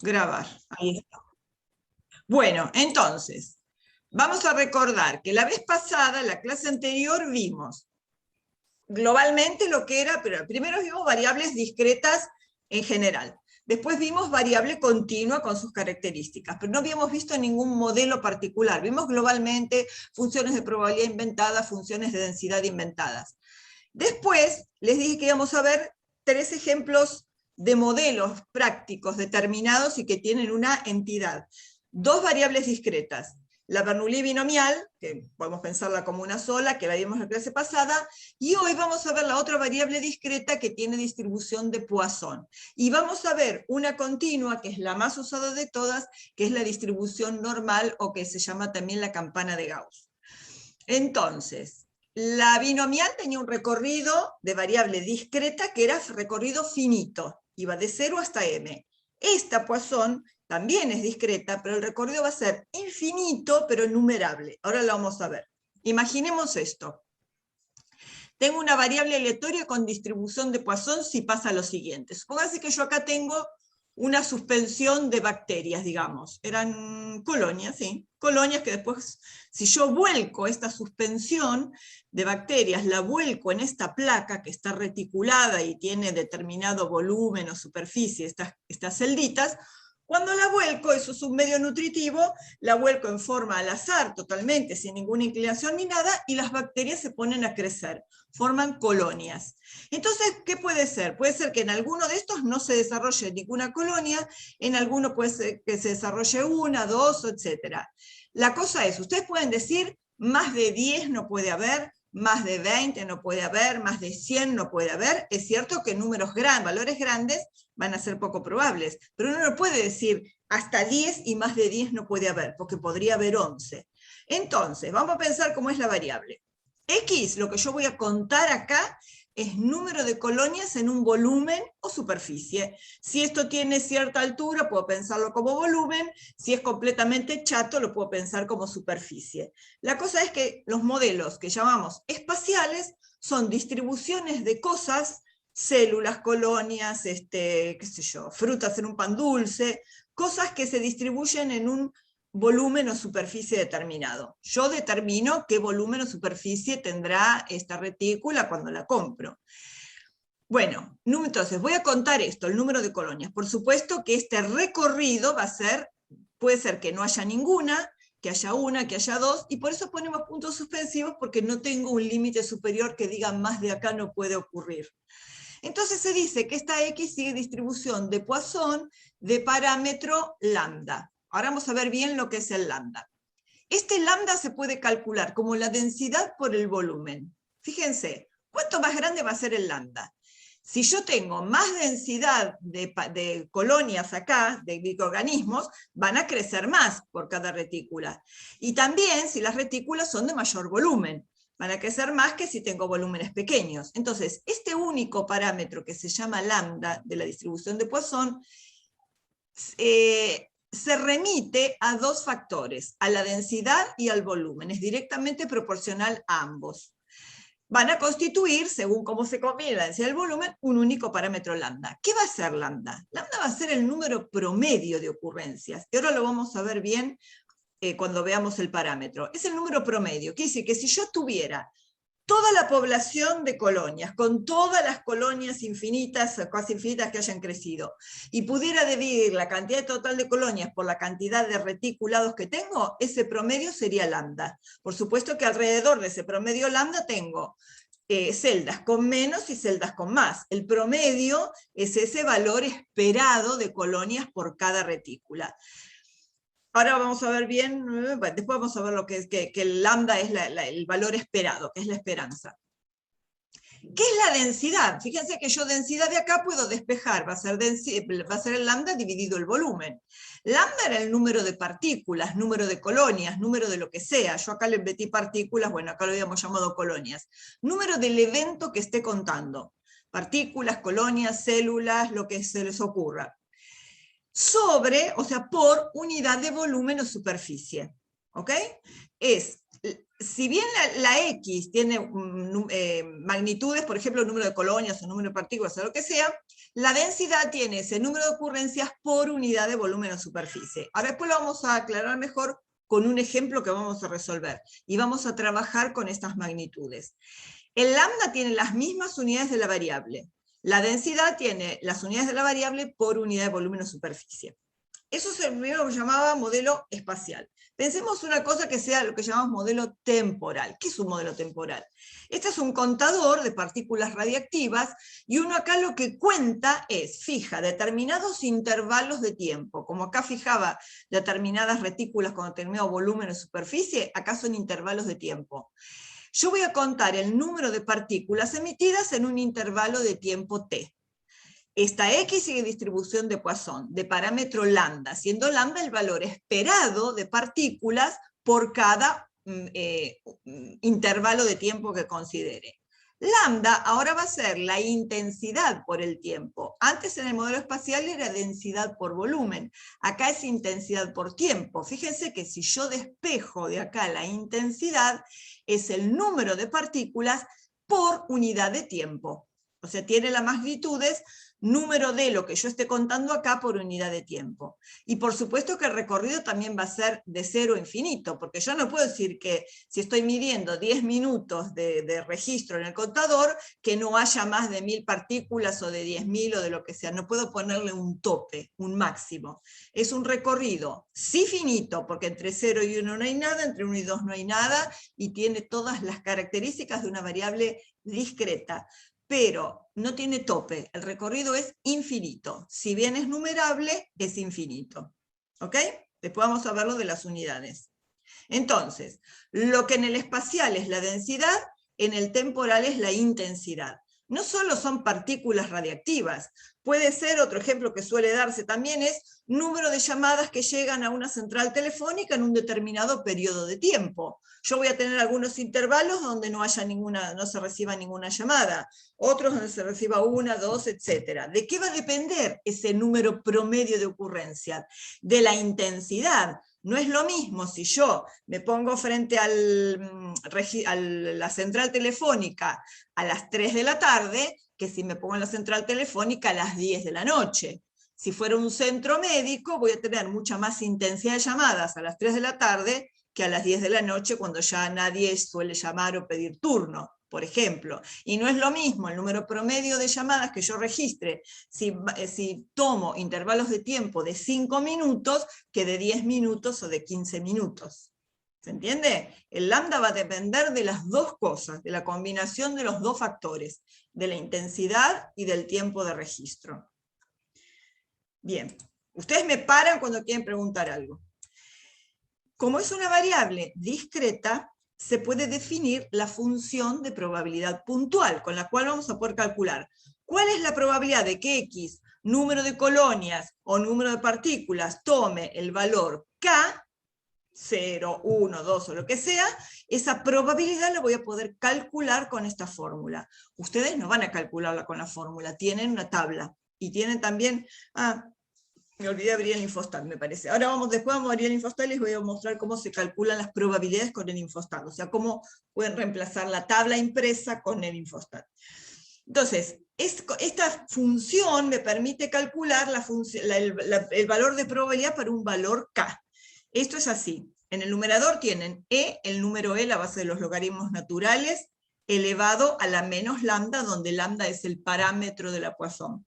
Grabar. Ahí está. Bueno, entonces, vamos a recordar que la vez pasada, la clase anterior, vimos globalmente lo que era, pero primero vimos variables discretas en general. Después vimos variable continua con sus características, pero no habíamos visto ningún modelo particular. Vimos globalmente funciones de probabilidad inventadas, funciones de densidad inventadas. Después les dije que íbamos a ver 3 ejemplos de modelos prácticos determinados y que tienen una entidad. 2 variables discretas. La Bernoulli binomial, que podemos pensarla como una sola, que la vimos en la clase pasada, y hoy vamos a ver la otra variable discreta que tiene distribución de Poisson. Y vamos a ver una continua, que es la más usada de todas, que es la distribución normal, o que se llama también la campana de Gauss. Entonces, la binomial tenía un recorrido de variable discreta que era recorrido finito, iba de 0 hasta m. Esta Poisson también es discreta, pero el recorrido va a ser infinito, pero numerable. Ahora lo vamos a ver. Imaginemos esto. Tengo una variable aleatoria con distribución de Poisson si pasa lo siguiente. Supóngase que yo acá tengo una suspensión de bacterias, digamos. Eran colonias, ¿sí? Colonias que después, si yo vuelco esta suspensión de bacterias, la vuelco en esta placa que está reticulada y tiene determinado volumen o superficie, estas celditas, cuando la vuelco, eso es un medio nutritivo, la vuelco en forma al azar, totalmente, sin ninguna inclinación ni nada, y las bacterias se ponen a crecer, forman colonias. Entonces, ¿qué puede ser? Puede ser que en alguno de estos no se desarrolle ninguna colonia, en alguno puede ser que se desarrolle una, dos, etc. La cosa es, ustedes pueden decir, más de 10 no puede haber, más de 20 no puede haber, más de 100 no puede haber. Es cierto que números grandes, valores grandes, van a ser poco probables, pero uno no puede decir hasta 10 y más de 10 no puede haber, porque podría haber 11. Entonces, vamos a pensar cómo es la variable. X, lo que yo voy a contar acá, es número de colonias en un volumen o superficie. Si esto tiene cierta altura, puedo pensarlo como volumen. Si es completamente chato, lo puedo pensar como superficie. La cosa es que los modelos que llamamos espaciales son distribuciones de cosas, células, colonias, qué sé yo, frutas en un pan dulce, cosas que se distribuyen en un volumen o superficie determinado. Yo determino qué volumen o superficie tendrá esta retícula cuando la compro. Bueno, entonces voy a contar esto, el número de colonias. Por supuesto que este recorrido va a ser, puede ser que no haya ninguna, que haya una, que haya dos, y por eso ponemos puntos suspensivos, porque no tengo un límite superior que diga más de acá no puede ocurrir. Entonces se dice que esta X sigue distribución de Poisson de parámetro lambda. Ahora vamos a ver bien lo que es el lambda. Este lambda se puede calcular como la densidad por el volumen. Fíjense, ¿cuánto más grande va a ser el lambda? Si yo tengo más densidad de colonias acá, de microorganismos, van a crecer más por cada retícula. Y también si las retículas son de mayor volumen, van a crecer más que si tengo volúmenes pequeños. Entonces, este único parámetro que se llama lambda de la distribución de Poisson, se remite a 2 factores, a la densidad y al volumen. Es directamente proporcional a ambos. Van a constituir, según cómo se combine la densidad y el volumen, un único parámetro lambda. ¿Qué va a ser lambda? Lambda va a ser el número promedio de ocurrencias. Y ahora lo vamos a ver bien cuando veamos el parámetro. Es el número promedio. Quiere decir que si yo tuviera toda la población de colonias, con todas las colonias infinitas, casi infinitas que hayan crecido, y pudiera dividir la cantidad total de colonias por la cantidad de reticulados que tengo, ese promedio sería lambda. Por supuesto que alrededor de ese promedio lambda tengo celdas con menos y celdas con más. El promedio es ese valor esperado de colonias por cada retícula. Ahora vamos a ver bien, después vamos a ver lo que es que el lambda es el valor esperado, que es la esperanza. ¿Qué es la densidad? Fíjense que yo densidad de acá puedo despejar, va a ser el lambda dividido el volumen. Lambda era el número de partículas, número de colonias, número de lo que sea. Yo acá le metí partículas, bueno, acá lo habíamos llamado colonias. Número del evento que esté contando. Partículas, colonias, células, lo que se les ocurra. Sobre, o sea, por unidad de volumen o superficie. ¿Ok? Si bien la X tiene magnitudes, por ejemplo, número de colonias o número de partículas o lo que sea, La densidad tiene ese número de ocurrencias por unidad de volumen o superficie. Ahora después lo vamos a aclarar mejor con un ejemplo que vamos a resolver. Y vamos a trabajar con estas magnitudes. El lambda tiene las mismas unidades de la variable. La densidad tiene las unidades de la variable por unidad de volumen o superficie. Eso se llamaba modelo espacial. Pensemos una cosa que sea lo que llamamos modelo temporal. ¿Qué es un modelo temporal? Este es un contador de partículas radiactivas y uno acá lo que cuenta es, fija determinados intervalos de tiempo, como acá fijaba determinadas retículas con determinado volumen o superficie, acá son intervalos de tiempo. Yo voy a contar el número de partículas emitidas en un intervalo de tiempo t. Esta X sigue distribución de Poisson, de parámetro lambda, siendo lambda el valor esperado de partículas por cada intervalo de tiempo que considere. Lambda ahora va a ser la intensidad por el tiempo. Antes en el modelo espacial era densidad por volumen. Acá es intensidad por tiempo. Fíjense que si yo despejo de acá la intensidad, es el número de partículas por unidad de tiempo. O sea, tiene las magnitudes número de lo que yo esté contando acá por unidad de tiempo. Y por supuesto que el recorrido también va a ser de 0 a infinito, porque yo no puedo decir que si estoy midiendo 10 minutos de registro en el contador, que no haya más de 1000 partículas o de 10.000 o de lo que sea. No puedo ponerle un tope, un máximo. Es un recorrido, sí finito, porque entre 0 y 1 no hay nada, entre 1 y 2 no hay nada, y tiene todas las características de una variable discreta, pero no tiene tope, el recorrido es infinito. Si bien es numerable, es infinito. ¿Ok? Después vamos a ver lo de las unidades. Entonces, lo que en el espacial es la densidad, en el temporal es la intensidad. No solo son partículas radiactivas, puede ser, otro ejemplo que suele darse también es número de llamadas que llegan a una central telefónica en un determinado periodo de tiempo. Yo voy a tener algunos intervalos donde no se reciba ninguna llamada, otros donde se reciba una, dos, etc. ¿De qué va a depender ese número promedio de ocurrencias? De la intensidad. No es lo mismo si yo me pongo frente a la central telefónica a las 3 de la tarde, que si me pongo en la central telefónica a las 10 de la noche. Si fuera un centro médico, voy a tener mucha más intensidad de llamadas a las 3 de la tarde que a las 10 de la noche, cuando ya nadie suele llamar o pedir turno, por ejemplo. Y no es lo mismo el número promedio de llamadas que yo registre si tomo intervalos de tiempo de 5 minutos que de 10 minutos o de 15 minutos. ¿Se entiende? El lambda va a depender de las dos cosas, de la combinación de los dos factores, de la intensidad y del tiempo de registro. Bien, ustedes me paran cuando quieren preguntar algo. Como es una variable discreta, se puede definir la función de probabilidad puntual, con la cual vamos a poder calcular cuál es la probabilidad de que X, número de colonias o número de partículas, tome el valor K, 0, 1, 2 o lo que sea. Esa probabilidad la voy a poder calcular con esta fórmula. Ustedes no van a calcularla con la fórmula, tienen una tabla y tienen también... me olvidé de abrir el Infostat, me parece. Ahora después vamos a abrir el Infostat y les voy a mostrar cómo se calculan las probabilidades con el Infostat, o sea, cómo pueden reemplazar la tabla impresa con el Infostat. Entonces, esta función me permite calcular el valor de probabilidad para un valor K. Esto es así. En el numerador tienen E, el número E, la base de los logaritmos naturales, elevado a la menos lambda, donde lambda es el parámetro de la Poisson,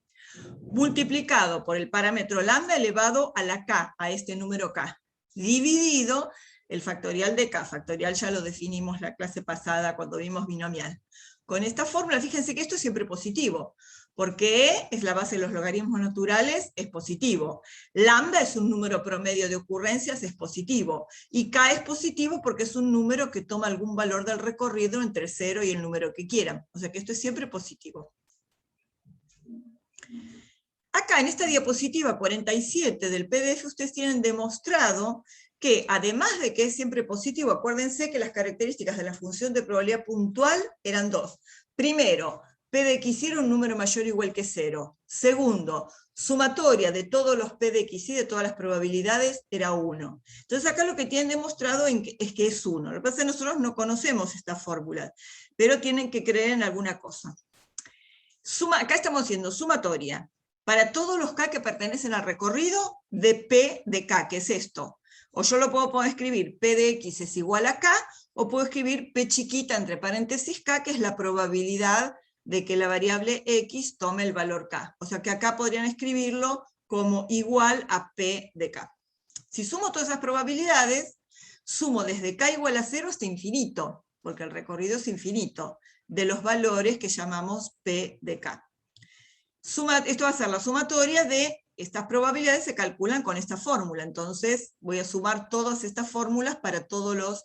multiplicado por el parámetro lambda elevado a la K, a este número K, dividido el factorial de K. Factorial ya lo definimos la clase pasada cuando vimos binomial. Con esta fórmula, fíjense que esto es siempre positivo, porque E es la base de los logaritmos naturales, es positivo. Lambda es un número promedio de ocurrencias, es positivo. Y K es positivo porque es un número que toma algún valor del recorrido entre 0 y el número que quieran. O sea que esto es siempre positivo. Acá en esta diapositiva 47 del PDF ustedes tienen demostrado que además de que es siempre positivo, acuérdense que las características de la función de probabilidad puntual eran dos. Primero, P de X era un número mayor o igual que 0. Segundo, sumatoria de todos los P de X y de todas las probabilidades era 1. Entonces acá lo que tienen demostrado es que es 1. Lo que pasa es que nosotros no conocemos esta fórmula, pero tienen que creer en alguna cosa. Acá estamos haciendo sumatoria. para todos los K que pertenecen al recorrido de P de K, que es esto. O yo lo puedo escribir P de X es igual a K, o puedo escribir P chiquita entre paréntesis K, que es la probabilidad de que la variable X tome el valor K. O sea que acá podrían escribirlo como igual a P de K. Si sumo todas esas probabilidades, sumo desde K igual a 0 hasta infinito, porque el recorrido es infinito, de los valores que llamamos P de K. Esto va a ser la sumatoria de estas probabilidades, se calculan con esta fórmula. Entonces voy a sumar todas estas fórmulas para todos los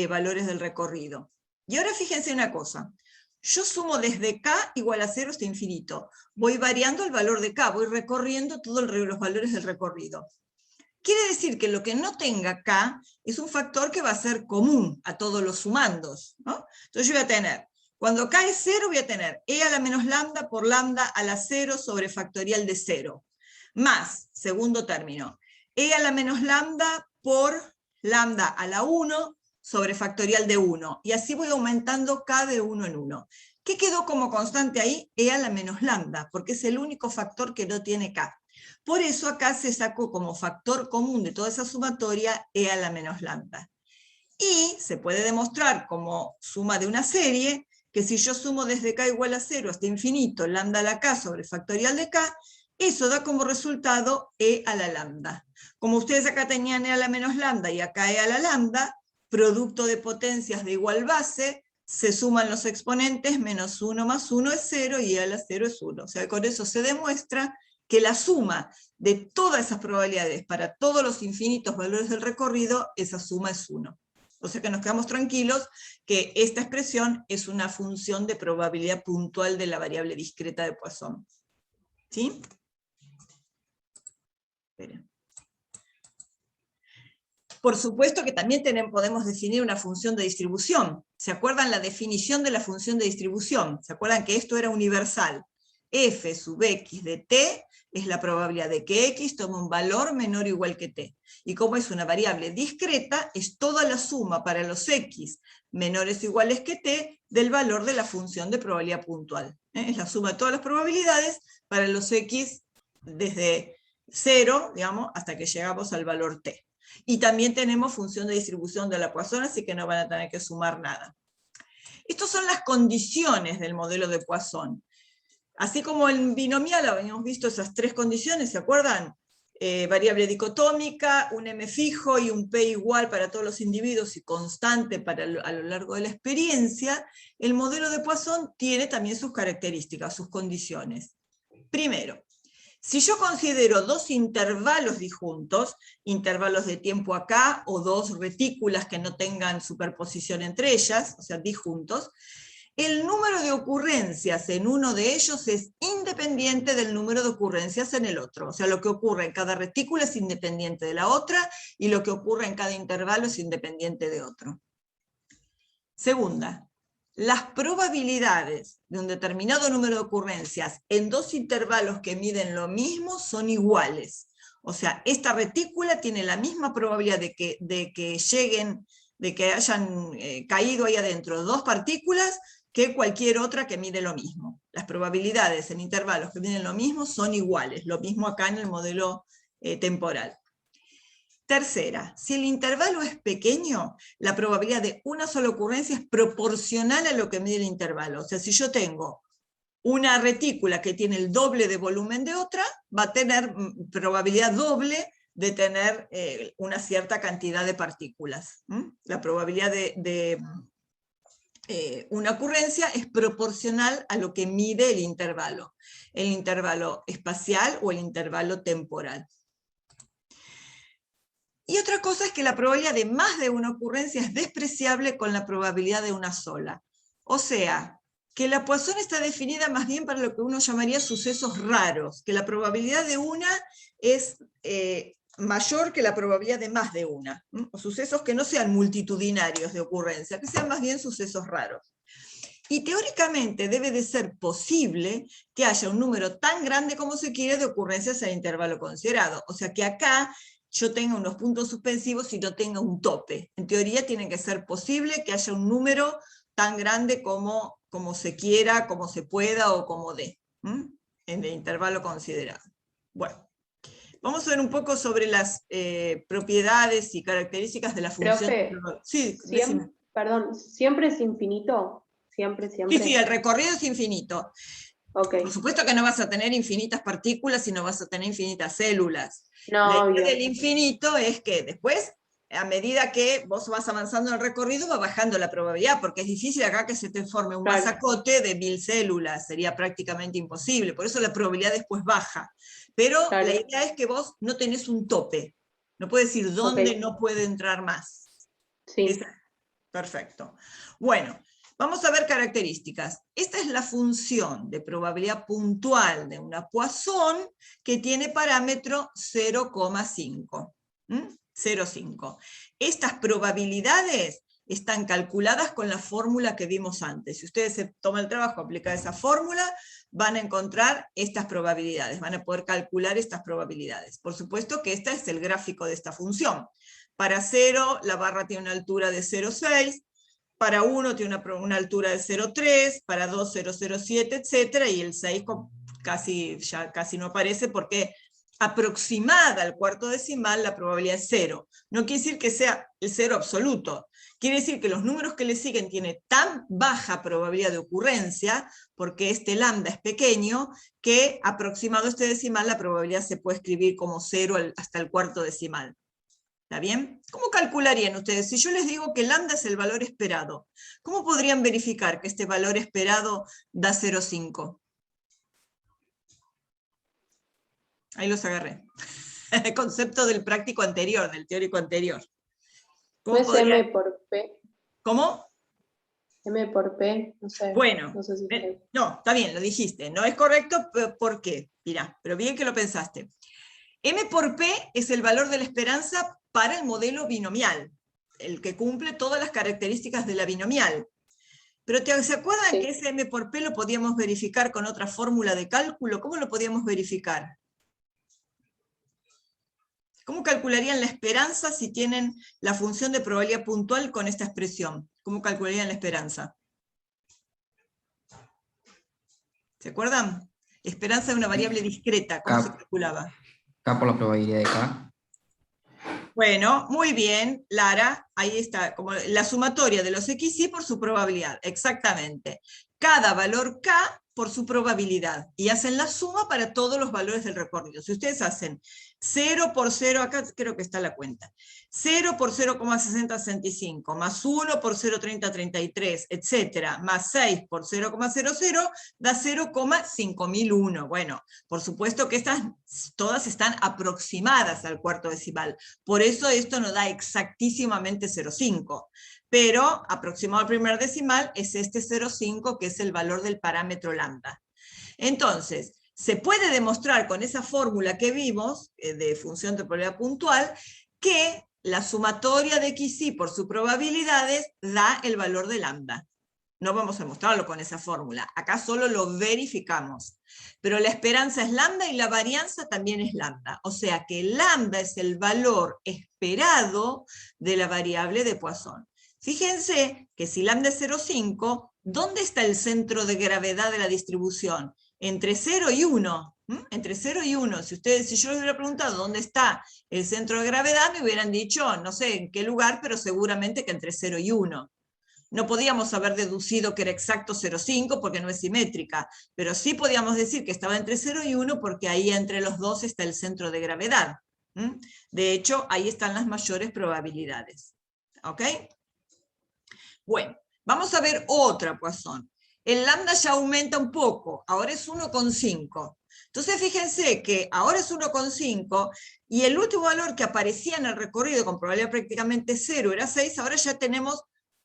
valores del recorrido. Y ahora fíjense una cosa. Yo sumo desde K igual a 0 hasta infinito. Voy variando el valor de K, voy recorriendo todos los valores del recorrido. Quiere decir que lo que no tenga K es un factor que va a ser común a todos los sumandos, ¿no? Entonces yo voy a tener, cuando K es 0, voy a tener e a la menos lambda por lambda a la 0 sobre factorial de 0, más, segundo término, e a la menos lambda por lambda a la 1 sobre factorial de 1, y así voy aumentando K de 1 en 1. ¿Qué quedó como constante ahí? E a la menos lambda, porque es el único factor que no tiene K. Por eso acá se sacó como factor común de toda esa sumatoria e a la menos lambda. Y se puede demostrar como suma de una serie, que si yo sumo desde K igual a 0 hasta infinito lambda a la K sobre factorial de K, eso da como resultado e a la lambda. Como ustedes acá tenían e a la menos lambda y acá e a la lambda, producto de potencias de igual base, se suman los exponentes, menos 1 más 1 es 0 y e a la 0 es 1. O sea, con eso se demuestra que la suma de todas esas probabilidades para todos los infinitos valores del recorrido, esa suma es 1. O sea que nos quedamos tranquilos que esta expresión es una función de probabilidad puntual de la variable discreta de Poisson. ¿Sí? Esperen. Por supuesto que también podemos definir una función de distribución. ¿Se acuerdan la definición de la función de distribución? ¿Se acuerdan que esto era universal? F sub x de t es la probabilidad de que x tome un valor menor o igual que t. Y como es una variable discreta, es toda la suma para los x menores o iguales que t del valor de la función de probabilidad puntual. Es la suma de todas las probabilidades para los x desde 0, digamos, hasta que llegamos al valor t. Y también tenemos función de distribución de la Poisson, así que no van a tener que sumar nada. Estas son las condiciones del modelo de Poisson. Así como en binomial habíamos visto esas tres condiciones, ¿se acuerdan? Variable dicotómica, un m fijo y un p igual para todos los individuos y constante a lo largo de la experiencia, el modelo de Poisson tiene también sus características, sus condiciones. Primero, si yo considero dos intervalos disjuntos, intervalos de tiempo acá, o dos retículas que no tengan superposición entre ellas, o sea, disjuntos, el número de ocurrencias en uno de ellos es independiente del número de ocurrencias en el otro. O sea, lo que ocurre en cada retícula es independiente de la otra, y lo que ocurre en cada intervalo es independiente de otro. Segunda, las probabilidades de un determinado número de ocurrencias en dos intervalos que miden lo mismo son iguales. O sea, esta retícula tiene la misma probabilidad de que hayan caído ahí adentro dos partículas que cualquier otra que mide lo mismo. Las probabilidades en intervalos que miden lo mismo son iguales, lo mismo acá en el modelo temporal. Tercera, si el intervalo es pequeño, la probabilidad de una sola ocurrencia es proporcional a lo que mide el intervalo. O sea, si yo tengo una retícula que tiene el doble de volumen de otra, va a tener probabilidad doble de tener una cierta cantidad de partículas. La probabilidad de una ocurrencia es proporcional a lo que mide el intervalo espacial o el intervalo temporal. Y otra cosa es que la probabilidad de más de una ocurrencia es despreciable con la probabilidad de una sola. O sea, que la Poisson está definida más bien para lo que uno llamaría sucesos raros, que la probabilidad de una es mayor que la probabilidad de más de una, o sucesos que no sean multitudinarios de ocurrencia, que sean más bien sucesos raros. Y teóricamente debe de ser posible que haya un número tan grande como se quiere de ocurrencias en el intervalo considerado. O sea que acá yo tenga unos puntos suspensivos y no tenga un tope. En teoría tiene que ser posible que haya un número tan grande como se quiera, como se pueda o como dé. en el intervalo considerado. Bueno, vamos a ver un poco sobre las propiedades y características de la función. Profe, Sí, decime. perdón, ¿siempre es infinito? ¿Siempre, siempre? Sí, el recorrido es infinito. Ok. Por supuesto que no vas a tener infinitas partículas y no vas a tener infinitas células. La No, idea obvio. del infinito es que después, a medida que vos vas avanzando en el recorrido, va bajando la probabilidad, porque es difícil acá que se te forme un Claro. masacote de 1000 células, sería prácticamente imposible, por eso la probabilidad después baja. Pero Claro. la idea es que vos no tenés un tope, no puedes decir dónde Ok. no puede entrar más. Sí. Perfecto. Bueno, vamos a ver características. Esta es la función de probabilidad puntual de una Poisson que tiene parámetro 0,5. 0,5. Estas probabilidades están calculadas con la fórmula que vimos antes. Si ustedes se toman el trabajo de aplicar esa fórmula, van a encontrar estas probabilidades, van a poder calcular estas probabilidades. Por supuesto que este es el gráfico de esta función. Para 0, la barra tiene una altura de 0,6, para 1 tiene una altura de 0,3, para 2, 0,07, etc. Y el 6 ya casi no aparece porque aproximada al cuarto decimal la probabilidad es 0. No quiere decir que sea el 0 absoluto. Quiere decir que los números que le siguen tienen tan baja probabilidad de ocurrencia, porque este lambda es pequeño, que aproximado a este decimal la probabilidad se puede escribir como 0 hasta el cuarto decimal. ¿Está bien? ¿Cómo calcularían ustedes? Si yo les digo que lambda es el valor esperado, ¿cómo podrían verificar que este valor esperado da 0,5? Ahí los agarré. El concepto del práctico anterior, del teórico anterior. ¿No es M por P? ¿Cómo? M por P, no sé. Bueno, No sé si sé. no, está bien, lo dijiste. No es correcto, ¿por qué? Mirá, pero bien que lo pensaste. M por P es el valor de la esperanza para el modelo binomial, el que cumple todas las características de la binomial. Pero ¿se acuerdan que ese M por P lo podíamos verificar con otra fórmula de cálculo? ¿Cómo lo podíamos verificar? ¿Cómo calcularían la esperanza si tienen la función de probabilidad puntual con esta expresión? ¿Cómo calcularían la esperanza? ¿Se acuerdan? Esperanza de una variable discreta, ¿cómo se calculaba? K por la probabilidad de K. Bueno, muy bien, Lara, ahí está, como la sumatoria de los XY por su probabilidad, exactamente. Cada valor K por su probabilidad, y hacen la suma para todos los valores del recorrido. Si ustedes hacen 0 por 0, acá creo que está la cuenta, 0 por 0,6065, más 1 por 0,3033, etcétera, más 6 por 0,00, da 0,5001. Bueno, por supuesto que estas todas están aproximadas al cuarto decimal. Por eso esto no da exactísimamente 0,5, pero aproximado al primer decimal es este 0,5 que es el valor del parámetro lambda. Entonces, se puede demostrar con esa fórmula que vimos, de función de probabilidad puntual, que la sumatoria de XY por sus probabilidades da el valor de lambda. No vamos a mostrarlo con esa fórmula, acá solo lo verificamos. Pero la esperanza es lambda y la varianza también es lambda. O sea que lambda es el valor esperado de la variable de Poisson. Fíjense que si lambda es 0,5, ¿dónde está el centro de gravedad de la distribución? Entre 0 y 1. Entre 0 y 1. Si yo les hubiera preguntado dónde está el centro de gravedad, me hubieran dicho, no sé en qué lugar, pero seguramente que entre 0 y 1. No podíamos haber deducido que era exacto 0,5 porque no es simétrica, pero sí podíamos decir que estaba entre 0 y 1 porque ahí entre los dos está el centro de gravedad. De hecho, ahí están las mayores probabilidades. ¿Ok? Bueno, vamos a ver otra Poisson. El lambda ya aumenta un poco, ahora es 1,5. Entonces fíjense que ahora es 1,5 y el último valor que aparecía en el recorrido con probabilidad prácticamente 0 era 6, ahora ya tenemos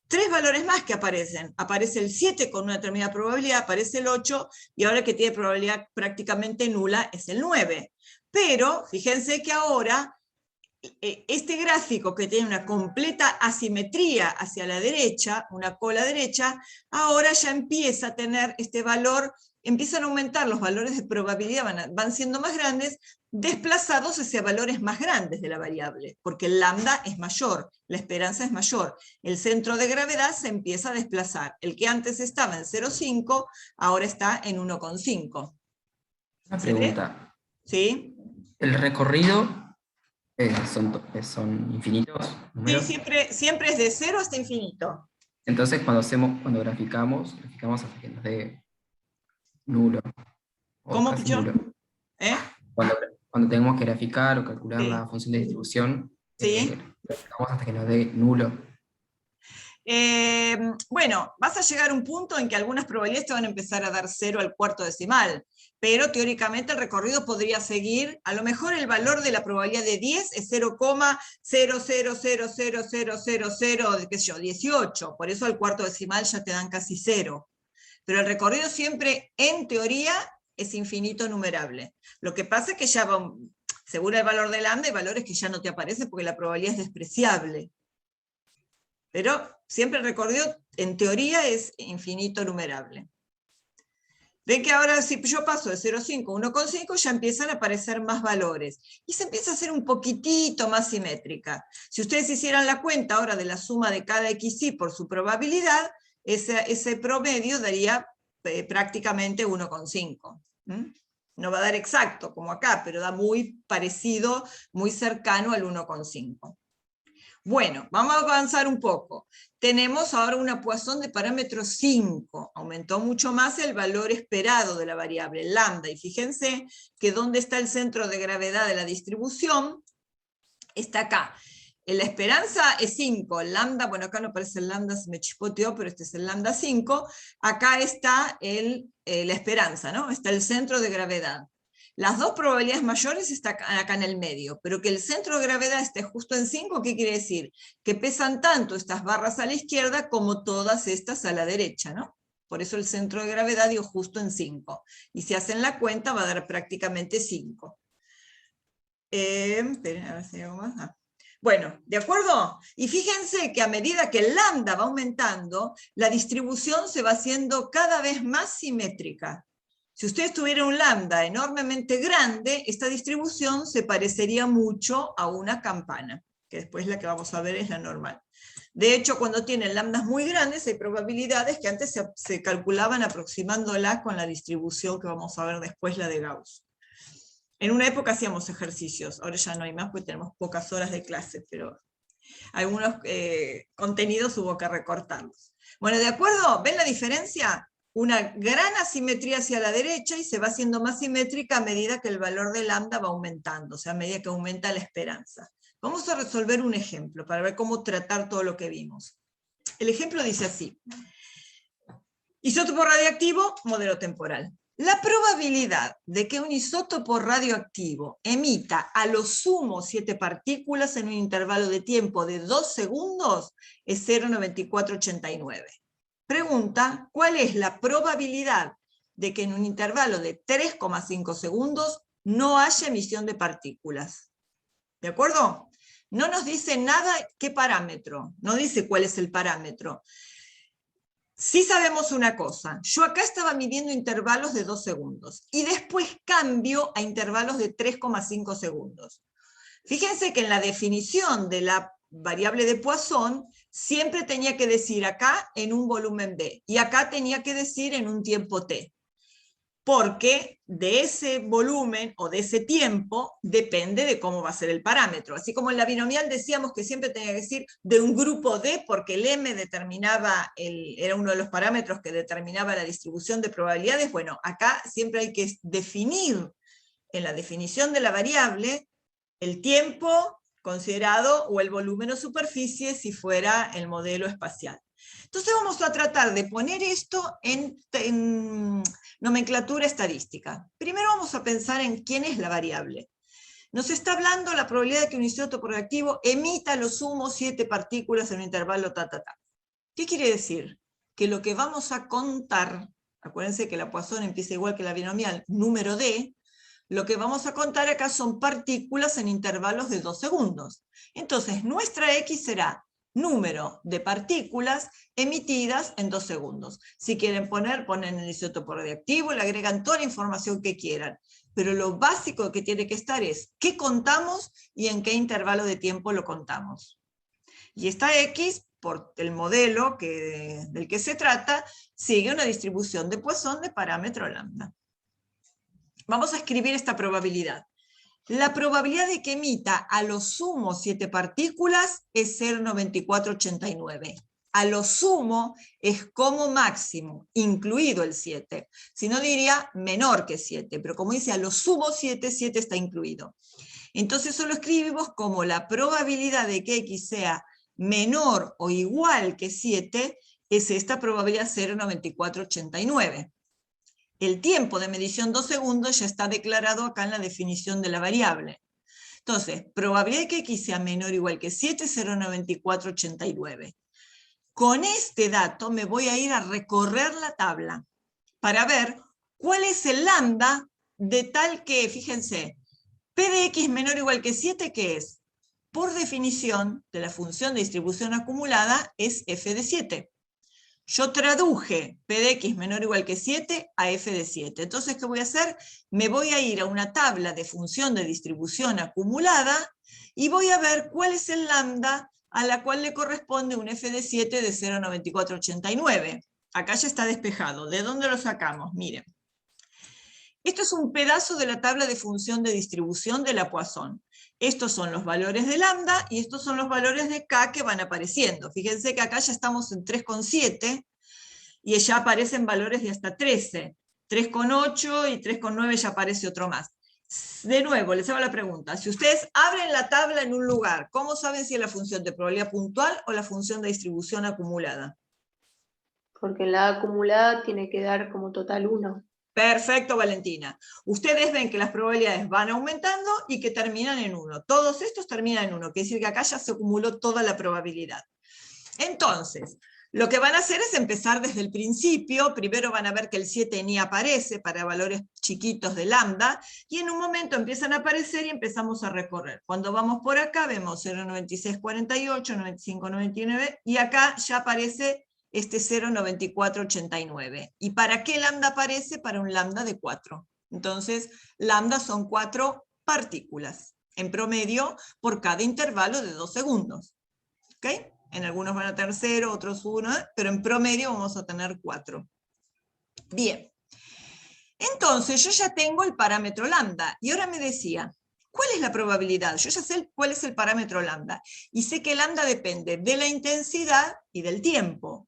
3 valores más que aparecen. Aparece el 7 con una determinada probabilidad, aparece el 8 y ahora que tiene probabilidad prácticamente nula es el 9. Pero fíjense que ahora este gráfico que tiene una completa asimetría hacia la derecha, una cola derecha, ahora ya empieza a tener este valor, empiezan a aumentar los valores de probabilidad, van siendo más grandes, desplazados hacia valores más grandes de la variable, porque el lambda es mayor, la esperanza es mayor, el centro de gravedad se empieza a desplazar, el que antes estaba en 0,5, ahora está en 1,5. Una ¿Se ve? pregunta. ¿Sí? ¿El recorrido son infinitos Sí, números? siempre es de 0 hasta infinito. Entonces, cuando graficamos hasta que nos dé nulo o ¿Cómo, casi nulo. Pichón? ¿Eh? Cuando, cuando tenemos que graficar o calcular la Sí. función de distribución, ¿Sí? graficamos hasta que nos dé nulo. Bueno, vas a llegar a un punto en que algunas probabilidades te van a empezar a dar 0 al cuarto decimal, pero teóricamente el recorrido podría seguir, a lo mejor el valor de la probabilidad de 10 es 0,000000, qué sé yo, 18, por eso al cuarto decimal ya te dan casi 0. Pero el recorrido siempre, en teoría, es infinito numerable. Lo que pasa es que ya, según el valor de lambda, hay valores que ya no te aparecen porque la probabilidad es despreciable. Pero siempre el recorrido, en teoría, es infinito numerable. Ven que ahora si yo paso de 0,5 a 1,5 ya empiezan a aparecer más valores. Y se empieza a hacer un poquitito más simétrica. Si ustedes hicieran la cuenta ahora de la suma de cada xy por su probabilidad, ese promedio daría prácticamente 1,5. No va a dar exacto como acá, pero da muy parecido, muy cercano al 1,5. Bueno, vamos a avanzar un poco. Tenemos ahora una Poisson de parámetro 5. Aumentó mucho más el valor esperado de la variable lambda. Y fíjense que dónde está el centro de gravedad de la distribución. Está acá. La esperanza es 5. Lambda, bueno, acá no aparece el lambda, se me chispoteó, pero este es el lambda 5. Acá está la esperanza, ¿no? Está el centro de gravedad. Las dos probabilidades mayores están acá en el medio, pero que el centro de gravedad esté justo en 5, ¿qué quiere decir? Que pesan tanto estas barras a la izquierda como todas estas a la derecha, ¿no? Por eso el centro de gravedad dio justo en 5. Y si hacen la cuenta va a dar prácticamente 5. Esperen, a ver si hay algo más. Bueno, ¿de acuerdo? Y fíjense que a medida que el lambda va aumentando, la distribución se va haciendo cada vez más simétrica. Si ustedes tuvieran un lambda enormemente grande, esta distribución se parecería mucho a una campana, que después la que vamos a ver es la normal. De hecho, cuando tienen lambdas muy grandes, hay probabilidades que antes se calculaban aproximándola con la distribución que vamos a ver después, la de Gauss. En una época hacíamos ejercicios, ahora ya no hay más porque tenemos pocas horas de clase, pero algunos contenidos hubo que recortarlos. Bueno, ¿de acuerdo? ¿Ven la diferencia? Una gran asimetría hacia la derecha y se va haciendo más simétrica a medida que el valor de lambda va aumentando, o sea, a medida que aumenta la esperanza. Vamos a resolver un ejemplo para ver cómo tratar todo lo que vimos. El ejemplo dice así. Isótopo radioactivo, modelo temporal. La probabilidad de que un isótopo radioactivo emita a lo sumo 7 partículas en un intervalo de tiempo de 2 segundos es 0,9489. Pregunta, ¿cuál es la probabilidad de que en un intervalo de 3,5 segundos no haya emisión de partículas? ¿De acuerdo? No nos dice nada qué parámetro, no dice cuál es el parámetro. Sí sabemos una cosa, yo acá estaba midiendo intervalos de 2 segundos y después cambio a intervalos de 3,5 segundos. Fíjense que en la definición de la variable de Poisson siempre tenía que decir acá en un volumen B y acá tenía que decir en un tiempo T. Porque de ese volumen o de ese tiempo depende de cómo va a ser el parámetro. Así como en la binomial decíamos que siempre tenía que decir de un grupo D, porque el M determinaba, era uno de los parámetros que determinaba la distribución de probabilidades. Bueno, acá siempre hay que definir en la definición de la variable el tiempo considerado o el volumen o superficie si fuera el modelo espacial. Entonces vamos a tratar de poner esto en nomenclatura estadística. Primero vamos a pensar en quién es la variable. Nos está hablando la probabilidad de que un isótopo reactivo emita a lo sumo 7 partículas en un intervalo ta. ¿Qué quiere decir? Que lo que vamos a contar, acuérdense que la Poisson empieza igual que la binomial, número D, lo que vamos a contar acá son partículas en intervalos de 2 segundos. Entonces nuestra X será número de partículas emitidas en 2 segundos. Si quieren ponen el isótopo radiactivo, le agregan toda la información que quieran. Pero lo básico que tiene que estar es qué contamos y en qué intervalo de tiempo lo contamos. Y esta X, por el modelo del que se trata, sigue una distribución de Poisson de parámetro lambda. Vamos a escribir esta probabilidad. La probabilidad de que emita a lo sumo 7 partículas es 0,9489. A lo sumo es como máximo, incluido el 7. Si no diría menor que 7, pero como dice a lo sumo 7, 7 está incluido. Entonces eso lo escribimos como la probabilidad de que X sea menor o igual que 7 es esta probabilidad 0,9489. El tiempo de medición 2 segundos ya está declarado acá en la definición de la variable. Entonces, probabilidad de que X sea menor o igual que 7 es 0,9489. Con este dato me voy a ir a recorrer la tabla para ver cuál es el lambda de tal que, fíjense, P de X menor o igual que 7, ¿qué es? Por definición de la función de distribución acumulada es f de 7. Yo traduje P de X menor o igual que 7 a f de 7. Entonces, ¿qué voy a hacer? Me voy a ir a una tabla de función de distribución acumulada y voy a ver cuál es el lambda a la cual le corresponde un f de 7 de 0,9489. Acá ya está despejado. ¿De dónde lo sacamos? Miren. Esto es un pedazo de la tabla de función de distribución de la Poisson. Estos son los valores de lambda y estos son los valores de K que van apareciendo. Fíjense que acá ya estamos en 3,7 y ya aparecen valores de hasta 13. 3,8 y 3,9 ya aparece otro más. De nuevo, les hago la pregunta. Si ustedes abren la tabla en un lugar, ¿cómo saben si es la función de probabilidad puntual o la función de distribución acumulada? Porque la acumulada tiene que dar como total 1. Perfecto, Valentina. Ustedes ven que las probabilidades van aumentando y que terminan en 1. Todos estos terminan en 1, quiere decir que acá ya se acumuló toda la probabilidad. Entonces, lo que van a hacer es empezar desde el principio. Primero van a ver que el 7 ni aparece para valores chiquitos de lambda, y en un momento empiezan a aparecer y empezamos a recorrer. Cuando vamos por acá vemos 0,9648, 9599, y acá ya aparece este 0,9489. ¿Y para qué lambda aparece? Para un lambda de 4. Entonces, lambda son 4 partículas, en promedio, por cada intervalo de 2 segundos. ¿Ok? En algunos van a tener 0, otros 1, pero en promedio vamos a tener 4. Bien. Entonces, yo ya tengo el parámetro lambda, y ahora me decía, ¿cuál es la probabilidad? Yo ya sé cuál es el parámetro lambda, y sé que lambda depende de la intensidad y del tiempo.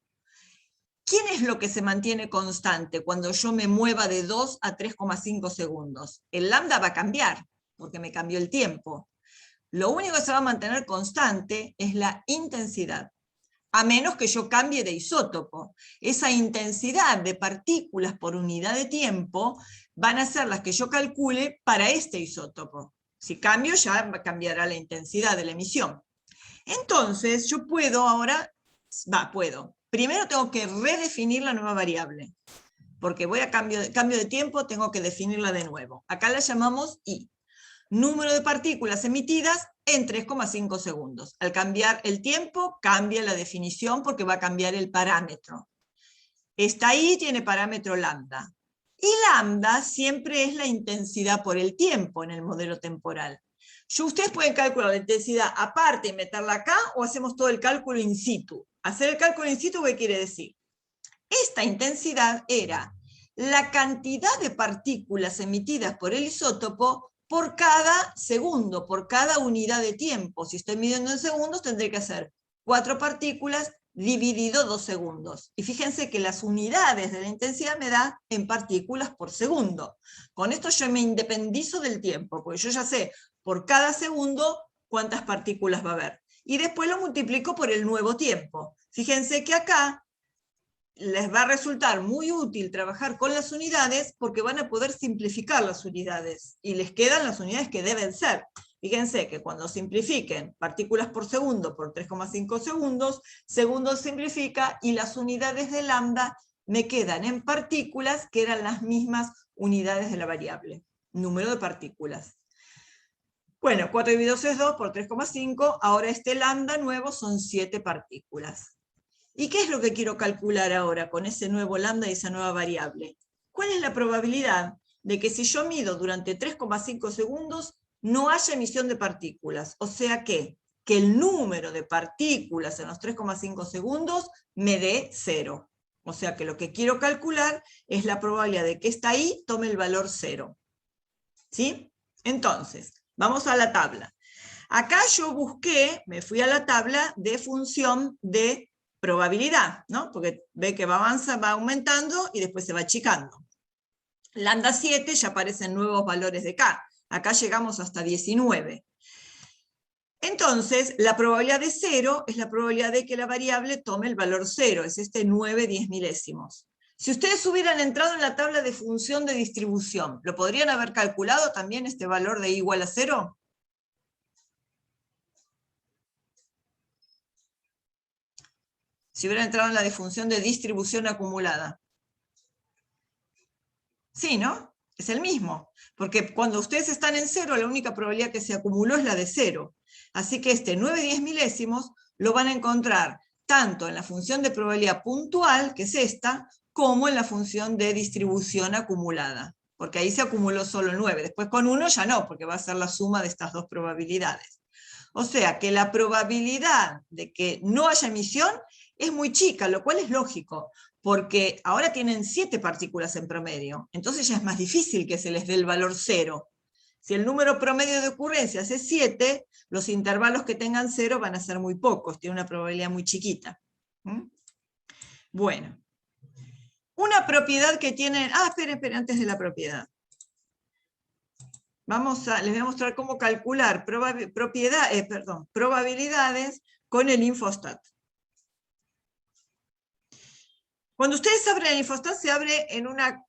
¿Quién es lo que se mantiene constante cuando yo me mueva de 2 a 3,5 segundos? El lambda va a cambiar, porque me cambió el tiempo. Lo único que se va a mantener constante es la intensidad, a menos que yo cambie de isótopo. Esa intensidad de partículas por unidad de tiempo van a ser las que yo calcule para este isótopo. Si cambio, ya cambiará la intensidad de la emisión. Entonces, yo puedo ahora, primero tengo que redefinir la nueva variable, porque voy a cambio de tiempo, tengo que definirla de nuevo. Acá la llamamos I. Número de partículas emitidas en 3,5 segundos. Al cambiar el tiempo, cambia la definición porque va a cambiar el parámetro. Esta I tiene parámetro lambda. Y lambda siempre es la intensidad por el tiempo en el modelo temporal. Ustedes pueden calcular la intensidad aparte y meterla acá, o hacemos todo el cálculo in situ. Hacer el cálculo in situ, ¿qué quiere decir? Esta intensidad era la cantidad de partículas emitidas por el isótopo por cada segundo, por cada unidad de tiempo. Si estoy midiendo en segundos, tendré que hacer 4 partículas dividido 2 segundos. Y fíjense que las unidades de la intensidad me dan en partículas por segundo. Con esto yo me independizo del tiempo, porque yo ya sé por cada segundo cuántas partículas va a haber. Y después lo multiplico por el nuevo tiempo. Fíjense que acá les va a resultar muy útil trabajar con las unidades porque van a poder simplificar las unidades y les quedan las unidades que deben ser. Fíjense que cuando simplifiquen partículas por segundo por 3,5 segundos, segundo simplifica y las unidades de lambda me quedan en partículas que eran las mismas unidades de la variable, número de partículas. Bueno, 4 dividido 2 es 2 por 3,5, ahora este lambda nuevo son 7 partículas. ¿Y qué es lo que quiero calcular ahora con ese nuevo lambda y esa nueva variable? ¿Cuál es la probabilidad de que si yo mido durante 3,5 segundos no haya emisión de partículas? O sea que el número de partículas en los 3,5 segundos me dé 0. O sea que lo que quiero calcular es la probabilidad de que esta I tome el valor 0. ¿Sí? Entonces, vamos a la tabla. Acá yo busqué, me fui a la tabla de función de probabilidad, ¿no? Porque ve que va aumentando y después se va achicando. Lambda 7 ya aparecen nuevos valores de K. Acá llegamos hasta 19. Entonces, la probabilidad de 0 es la probabilidad de que la variable tome el valor 0, es este 9/10 milésimos. Si ustedes hubieran entrado en la tabla de función de distribución, ¿lo podrían haber calculado también este valor de i igual a 0? Si hubieran entrado en la de función de distribución acumulada. Sí, ¿no? Es el mismo. Porque cuando ustedes están en 0, la única probabilidad que se acumuló es la de 0. Así que este 9/10 milésimos lo van a encontrar tanto en la función de probabilidad puntual, que es esta, como en la función de distribución acumulada. Porque ahí se acumuló solo 9. Después con 1 ya no, porque va a ser la suma de estas dos probabilidades. O sea que la probabilidad de que no haya emisión es muy chica, lo cual es lógico, porque ahora tienen 7 partículas en promedio, entonces ya es más difícil que se les dé el valor 0. Si el número promedio de ocurrencias es 7, los intervalos que tengan 0 van a ser muy pocos, tiene una probabilidad muy chiquita. Bueno, una propiedad que tienen... esperen, antes de la propiedad. Les voy a mostrar cómo calcular probabilidades con el Infostat. Cuando ustedes abren el Infostat, se abre en una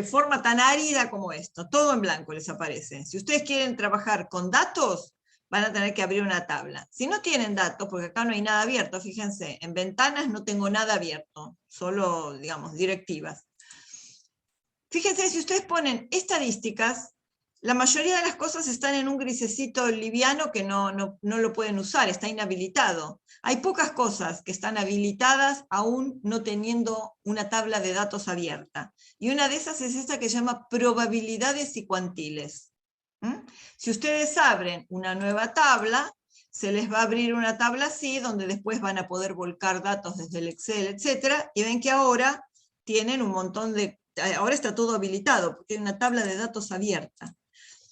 forma tan árida como esto. Todo en blanco les aparece. Si ustedes quieren trabajar con datos, van a tener que abrir una tabla. Si no tienen datos, porque acá no hay nada abierto, fíjense, en ventanas no tengo nada abierto, solo, digamos, directivas. Fíjense, si ustedes ponen estadísticas, la mayoría de las cosas están en un grisecito liviano que no lo pueden usar, está inhabilitado. Hay pocas cosas que están habilitadas aún no teniendo una tabla de datos abierta. Y una de esas es esta que se llama probabilidades y cuantiles. Si ustedes abren una nueva tabla, se les va a abrir una tabla así, donde después van a poder volcar datos desde el Excel, etc. Y ven que ahora tienen un montón de... Ahora está todo habilitado, porque hay una tabla de datos abierta.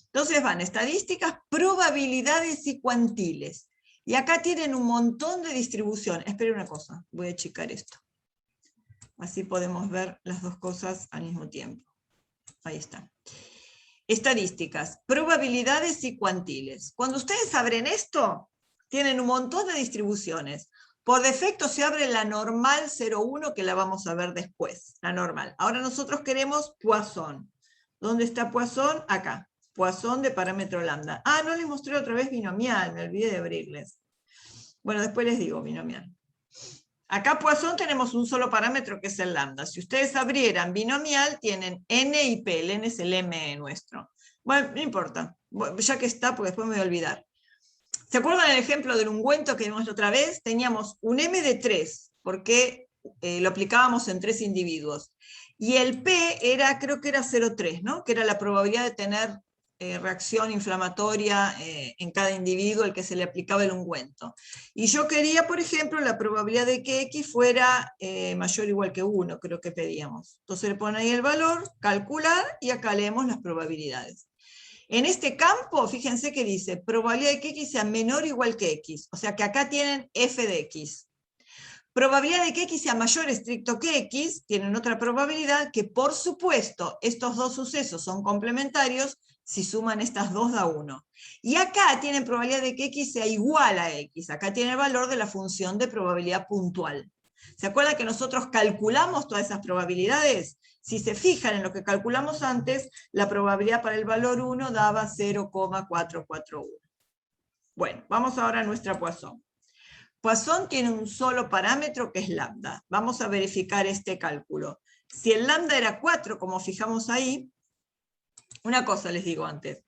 Entonces van estadísticas, probabilidades y cuantiles. Y acá tienen un montón de distribución. Esperen una cosa, voy a achicar esto. Así podemos ver las dos cosas al mismo tiempo. Ahí está. Estadísticas, probabilidades y cuantiles. Cuando ustedes abren esto, tienen un montón de distribuciones. Por defecto se abre la normal 0,1, que la vamos a ver después, la normal. Ahora nosotros queremos Poisson. ¿Dónde está Poisson? Acá. Poisson de parámetro lambda. No les mostré otra vez binomial, me olvidé de abrirles. Bueno, después les digo binomial. Acá Poisson tenemos un solo parámetro que es el lambda. Si ustedes abrieran binomial, tienen n y p. El n es el m nuestro. Bueno, no importa. Ya que está, porque después me voy a olvidar. ¿Se acuerdan el ejemplo del ungüento que vimos otra vez? Teníamos un m de 3, porque lo aplicábamos en 3 individuos. Y el p era, creo que era 0,3, ¿no? Que era la probabilidad de tener reacción inflamatoria en cada individuo al que se le aplicaba el ungüento. Y yo quería, por ejemplo, la probabilidad de que X fuera mayor o igual que 1, creo que pedíamos. Entonces le ponen ahí el valor, calcular, y acá leemos las probabilidades. En este campo, fíjense que dice, probabilidad de que X sea menor o igual que X. O sea que acá tienen f de X. Probabilidad de que X sea mayor estricto que X, tienen otra probabilidad que, por supuesto, estos dos sucesos son complementarios, si suman estas dos da 1. Y acá tienen probabilidad de que X sea igual a X. Acá tiene el valor de la función de probabilidad puntual. ¿Se acuerdan que nosotros calculamos todas esas probabilidades? Si se fijan en lo que calculamos antes, la probabilidad para el valor 1 daba 0,441. Bueno, vamos ahora a nuestra Poisson. Poisson tiene un solo parámetro que es lambda. Vamos a verificar este cálculo. Si el lambda era 4, como fijamos ahí, una cosa les digo antes.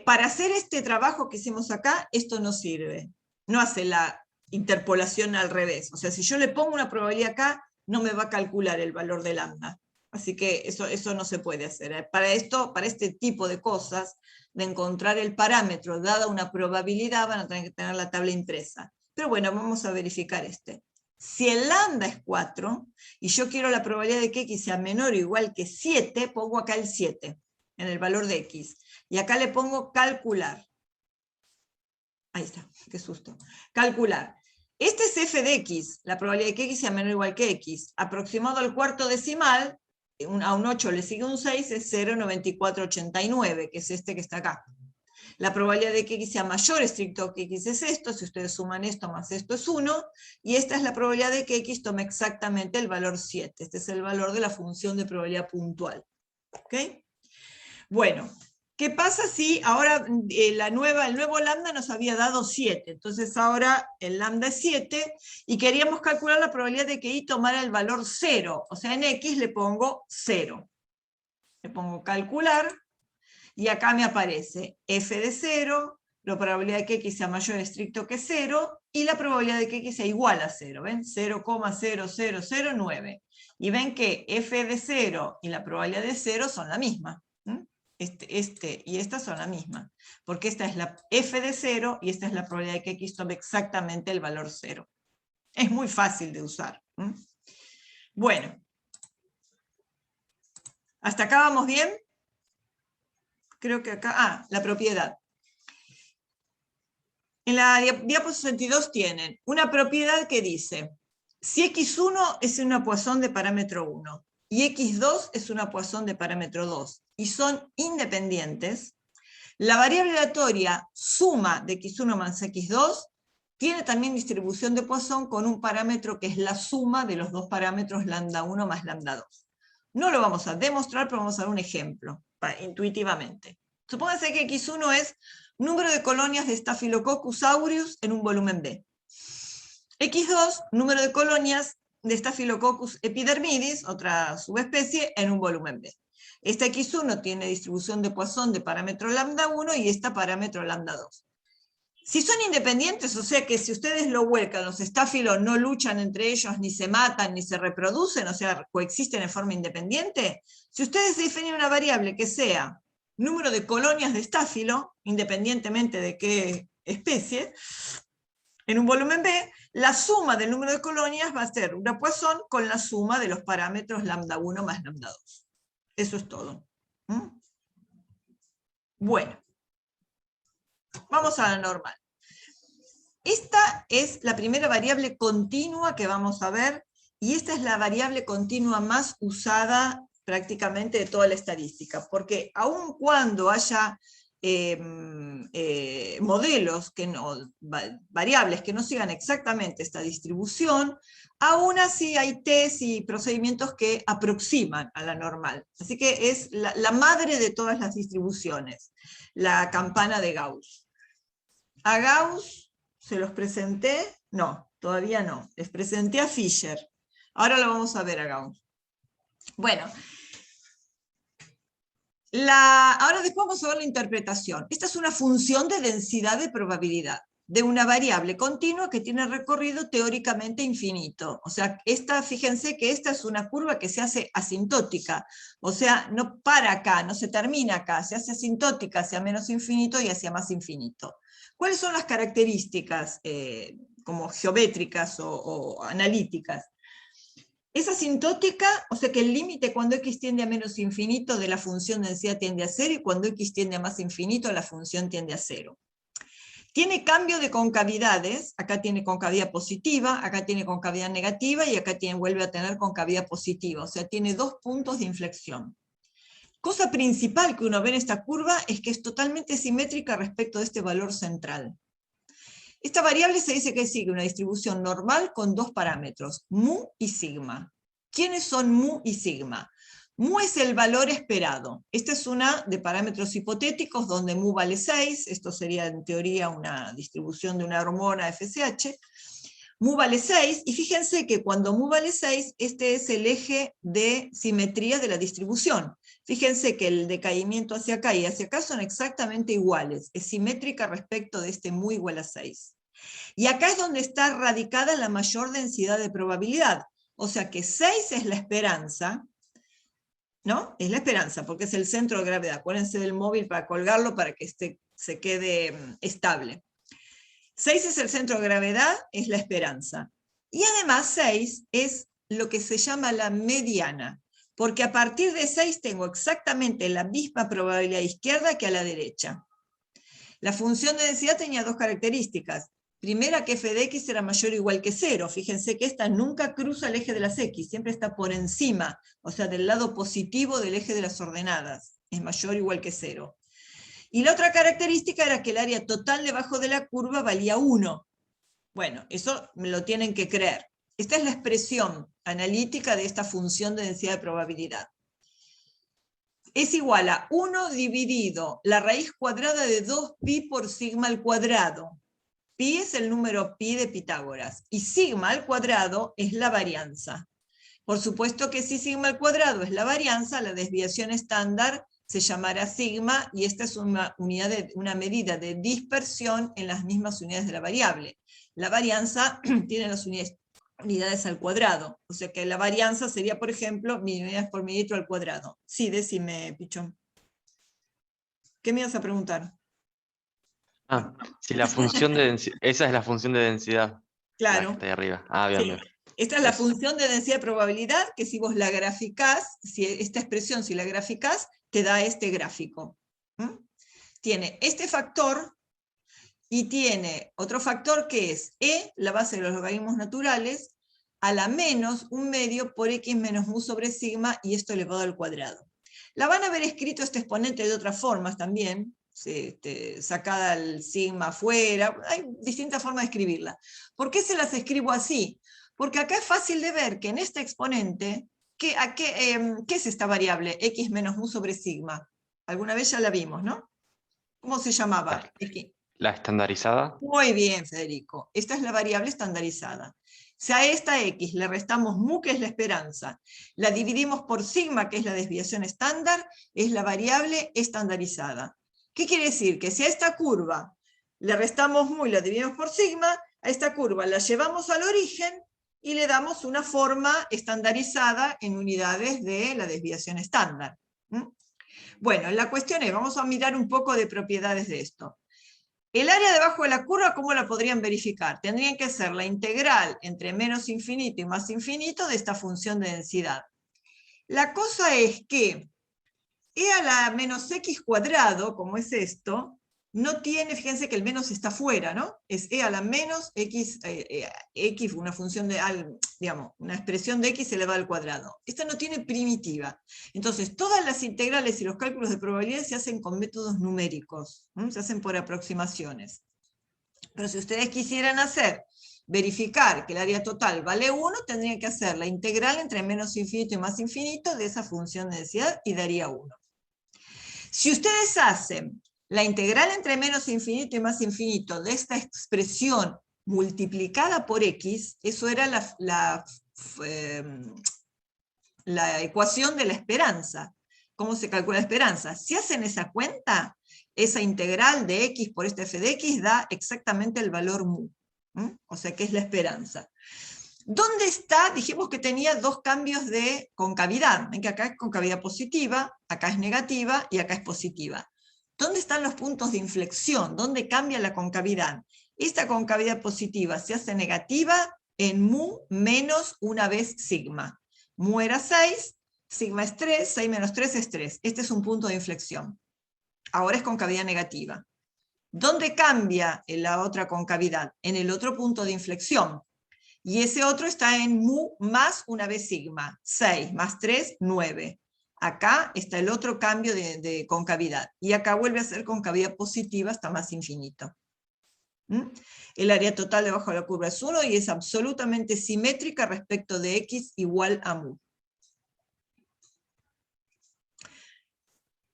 Para hacer este trabajo que hicimos acá, esto no sirve. No hace la interpolación al revés. O sea, si yo le pongo una probabilidad acá, no me va a calcular el valor de lambda. Así que eso no se puede hacer. Para este tipo de cosas, de encontrar el parámetro dada una probabilidad, van a tener que tener la tabla impresa. Pero bueno, vamos a verificar este. Si el lambda es 4, y yo quiero la probabilidad de que X sea menor o igual que 7, pongo acá el 7. en el valor de x. Y acá le pongo calcular. Ahí está, qué susto. Calcular. Este es f de x, la probabilidad de que x sea menor o igual que x. Aproximado al cuarto decimal, a un 8 le sigue un 6, es 0,9489, que es este que está acá. La probabilidad de que x sea mayor estricto que x es esto, si ustedes suman esto más esto es 1, y esta es la probabilidad de que x tome exactamente el valor 7. Este es el valor de la función de probabilidad puntual. ¿Ok? Bueno, ¿qué pasa si ahora el nuevo lambda nos había dado 7? Entonces ahora el lambda es 7 y queríamos calcular la probabilidad de que y tomara el valor 0. O sea, en x le pongo 0. Le pongo calcular y acá me aparece f de 0, la probabilidad de que x sea mayor estricto que 0 y la probabilidad de que x sea igual a 0. ¿Ven? 0,0009. Y ven que f de 0 y la probabilidad de 0 son la misma. Este y esta son la misma, porque esta es la f de 0 y esta es la probabilidad de que x tome exactamente el valor 0. Es muy fácil de usar. Bueno, ¿hasta acá vamos bien? Creo que acá, la propiedad. En la diapo 62 tienen una propiedad que dice, si x1 es una Poisson de parámetro 1 y x2 es una Poisson de parámetro 2 y son independientes, la variable aleatoria suma de x1 más x2 tiene también distribución de Poisson con un parámetro que es la suma de los dos parámetros lambda 1 más lambda 2. No lo vamos a demostrar, pero vamos a dar un ejemplo, intuitivamente. Supónganse que x1 es número de colonias de Staphylococcus aureus en un volumen B. x2, número de colonias de Staphylococcus epidermidis, otra subespecie, en un volumen B. Esta x1 tiene distribución de Poisson de parámetro lambda 1 y esta parámetro lambda 2. Si son independientes, o sea que si ustedes lo vuelcan, los estáfilos no luchan entre ellos, ni se matan, ni se reproducen, o sea, coexisten en forma independiente, si ustedes definen una variable que sea número de colonias de estáfilo, independientemente de qué especie, en un volumen B, la suma del número de colonias va a ser una Poisson con la suma de los parámetros lambda 1 más lambda 2. Eso es todo. Bueno. Vamos a la normal. Esta es la primera variable continua que vamos a ver, y esta es la variable continua más usada prácticamente de toda la estadística, porque aun cuando haya modelos, variables que no sigan exactamente esta distribución, aún así hay test y procedimientos que aproximan a la normal. Así que es la madre de todas las distribuciones, la campana de Gauss. A Gauss se los presenté, no, todavía no, les presenté a Fisher. Ahora lo vamos a ver a Gauss. Bueno, ahora después vamos a ver la interpretación. Esta es una función de densidad de probabilidad de una variable continua que tiene recorrido teóricamente infinito. O sea, fíjense que esta es una curva que se hace asintótica, o sea, no para acá, no se termina acá, se hace asintótica hacia menos infinito y hacia más infinito. ¿Cuáles son las características como geométricas o analíticas? Es asintótica, o sea que el límite cuando x tiende a menos infinito de la función densidad tiende a 0 y cuando x tiende a más infinito la función tiende a 0. Tiene cambio de concavidades, acá tiene concavidad positiva, acá tiene concavidad negativa y acá vuelve a tener concavidad positiva, o sea, tiene dos puntos de inflexión. Cosa principal que uno ve en esta curva es que es totalmente simétrica respecto de este valor central. Esta variable se dice que sigue una distribución normal con dos parámetros, mu y sigma. ¿Quiénes son mu y sigma? Mu es el valor esperado. Esta es una de parámetros hipotéticos donde mu vale 6, esto sería en teoría una distribución de una hormona FSH. Mu vale 6, y fíjense que cuando mu vale 6, este es el eje de simetría de la distribución. Fíjense que el decaimiento hacia acá y hacia acá son exactamente iguales, es simétrica respecto de este mu igual a 6. Y acá es donde está radicada la mayor densidad de probabilidad, o sea que 6 es la esperanza, ¿no? Es la esperanza, porque es el centro de gravedad. Acuérdense del móvil para colgarlo para que se quede estable. 6 es el centro de gravedad, es la esperanza. Y además 6 es lo que se llama la mediana. porque a partir de 6 tengo exactamente la misma probabilidad izquierda que a la derecha. La función de densidad tenía dos características. Primera, que f de x era mayor o igual que 0. Fíjense que esta nunca cruza el eje de las x, siempre está por encima, o sea, del lado positivo del eje de las ordenadas. Es mayor o igual que 0. Y la otra característica era que el área total debajo de la curva valía 1. Bueno, eso me lo tienen que creer. Esta es la expresión analítica de esta función de densidad de probabilidad. Es igual a 1 dividido la raíz cuadrada de 2pi por sigma al cuadrado. Pi es el número pi de Pitágoras, y sigma al cuadrado es la varianza. Por supuesto que si sigma al cuadrado es la varianza, la desviación estándar se llamará sigma, y esta es una medida de dispersión en las mismas unidades de la variable. La varianza tiene las unidades al cuadrado, o sea que la varianza sería, por ejemplo, unidades por mililitro al cuadrado. Sí, decime, Pichón. ¿Qué me ibas a preguntar? Si la función de densidad, esa es la función de densidad. Claro. La que está ahí arriba. Bien, Sí. bien. Esta es la Eso. función de densidad de probabilidad, que si vos la graficás, esta expresión, si la graficás, te da este gráfico. Tiene este factor, y tiene otro factor que es e, la base de los logaritmos naturales, a la menos un medio por x menos mu sobre sigma, y esto elevado al cuadrado. La van a haber escrito este exponente de otras formas también, sacada el sigma afuera, hay distintas formas de escribirla. ¿Por qué se las escribo así? Porque acá es fácil de ver que en este exponente, ¿qué es esta variable? X menos mu sobre sigma. Alguna vez ya la vimos, ¿no? ¿Cómo se llamaba? La estandarizada. Muy bien, Federico. Esta es la variable estandarizada. Si a esta x le restamos mu, que es la esperanza, la dividimos por sigma, que es la desviación estándar, es la variable estandarizada. ¿Qué quiere decir? Que si a esta curva le restamos mu y la dividimos por sigma, a esta curva la llevamos al origen y le damos una forma estandarizada en unidades de la desviación estándar. Bueno, la cuestión es, vamos a mirar un poco de propiedades de esto. El área debajo de la curva, ¿cómo la podrían verificar? Tendrían que ser la integral entre menos infinito y más infinito de esta función de densidad. La cosa es que e a la menos x cuadrado, como es esto, no tiene, fíjense que el menos está fuera, ¿no? Es e a la menos x, x una función de, digamos, una expresión de x elevado al cuadrado. Esta no tiene primitiva. Entonces, todas las integrales y los cálculos de probabilidad se hacen con métodos numéricos, se hacen por aproximaciones. Pero si ustedes quisieran verificar que el área total vale 1, tendrían que hacer la integral entre menos infinito y más infinito de esa función de densidad y daría 1. Si ustedes hacen la integral entre menos infinito y más infinito de esta expresión multiplicada por x, eso era la ecuación de la esperanza. ¿Cómo se calcula la esperanza? Si hacen esa cuenta, esa integral de x por este f de x da exactamente el valor mu. O sea que es la esperanza. ¿Dónde está? Dijimos que tenía dos cambios de concavidad. Ven que acá es concavidad positiva, acá es negativa y acá es positiva. ¿Dónde están los puntos de inflexión? ¿Dónde cambia la concavidad? Esta concavidad positiva se hace negativa en mu menos una vez sigma. Mu era 6, sigma es 3, 6 menos 3 es 3. Este es un punto de inflexión. Ahora es concavidad negativa. ¿Dónde cambia la otra concavidad? En el otro punto de inflexión. Y ese otro está en mu más una vez sigma. 6 más 3, 9. Acá está el otro cambio de concavidad. Y acá vuelve a ser concavidad positiva hasta más infinito. El área total debajo de la curva es 1 y es absolutamente simétrica respecto de x igual a mu.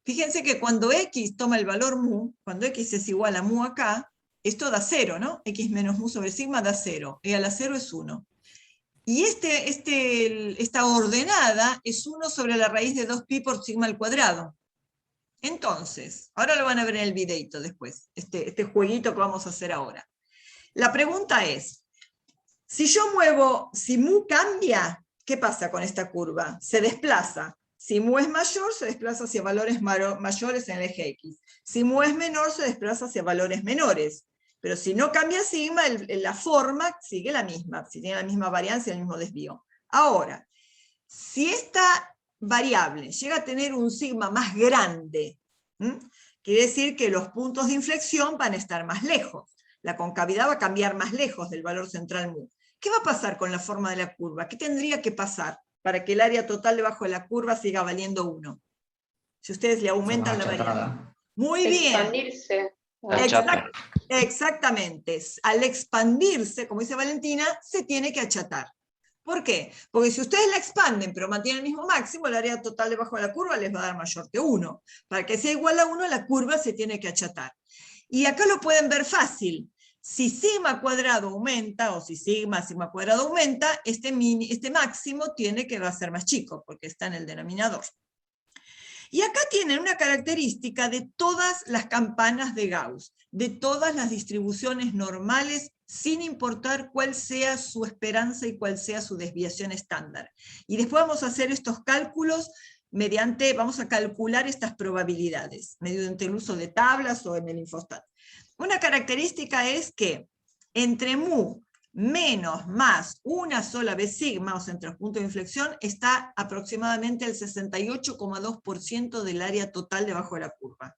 Fíjense que cuando x toma el valor mu, cuando x es igual a mu acá, esto da 0, ¿no? X menos mu sobre sigma da 0. E a la 0 es 1. Y esta ordenada es 1 sobre la raíz de 2pi por sigma al cuadrado. Entonces, ahora lo van a ver en el videito después, este jueguito que vamos a hacer ahora. La pregunta es, si mu cambia, ¿qué pasa con esta curva? Se desplaza. Si mu es mayor, se desplaza hacia valores mayores en el eje X. Si mu es menor, se desplaza hacia valores menores. Pero si no cambia sigma, la forma sigue la misma, si tiene la misma varianza y el mismo desvío. Ahora, si esta variable llega a tener un sigma más grande, quiere decir que los puntos de inflexión van a estar más lejos. La concavidad va a cambiar más lejos del valor central mu. ¿Qué va a pasar con la forma de la curva? ¿Qué tendría que pasar para que el área total debajo de la curva siga valiendo 1? Si ustedes le aumentan la variable. Muy bien. Expandirse. Exactamente. Al expandirse, como dice Valentina, se tiene que achatar. ¿Por qué? Porque si ustedes la expanden pero mantienen el mismo máximo, el área total debajo de la curva les va a dar mayor que 1. Para que sea igual a 1, la curva se tiene que achatar. Y acá lo pueden ver fácil. Si sigma cuadrado aumenta, o si sigma cuadrado aumenta, este máximo va a ser más chico, porque está en el denominador. Y acá tienen una característica de todas las campanas de Gauss, de todas las distribuciones normales, sin importar cuál sea su esperanza y cuál sea su desviación estándar. Y después vamos a hacer estos cálculos vamos a calcular estas probabilidades, mediante el uso de tablas o en el Infostat. Una característica es que entre mu menos más una sola vez sigma, o sea, entre los puntos de inflexión, está aproximadamente el 68,2% del área total debajo de la curva.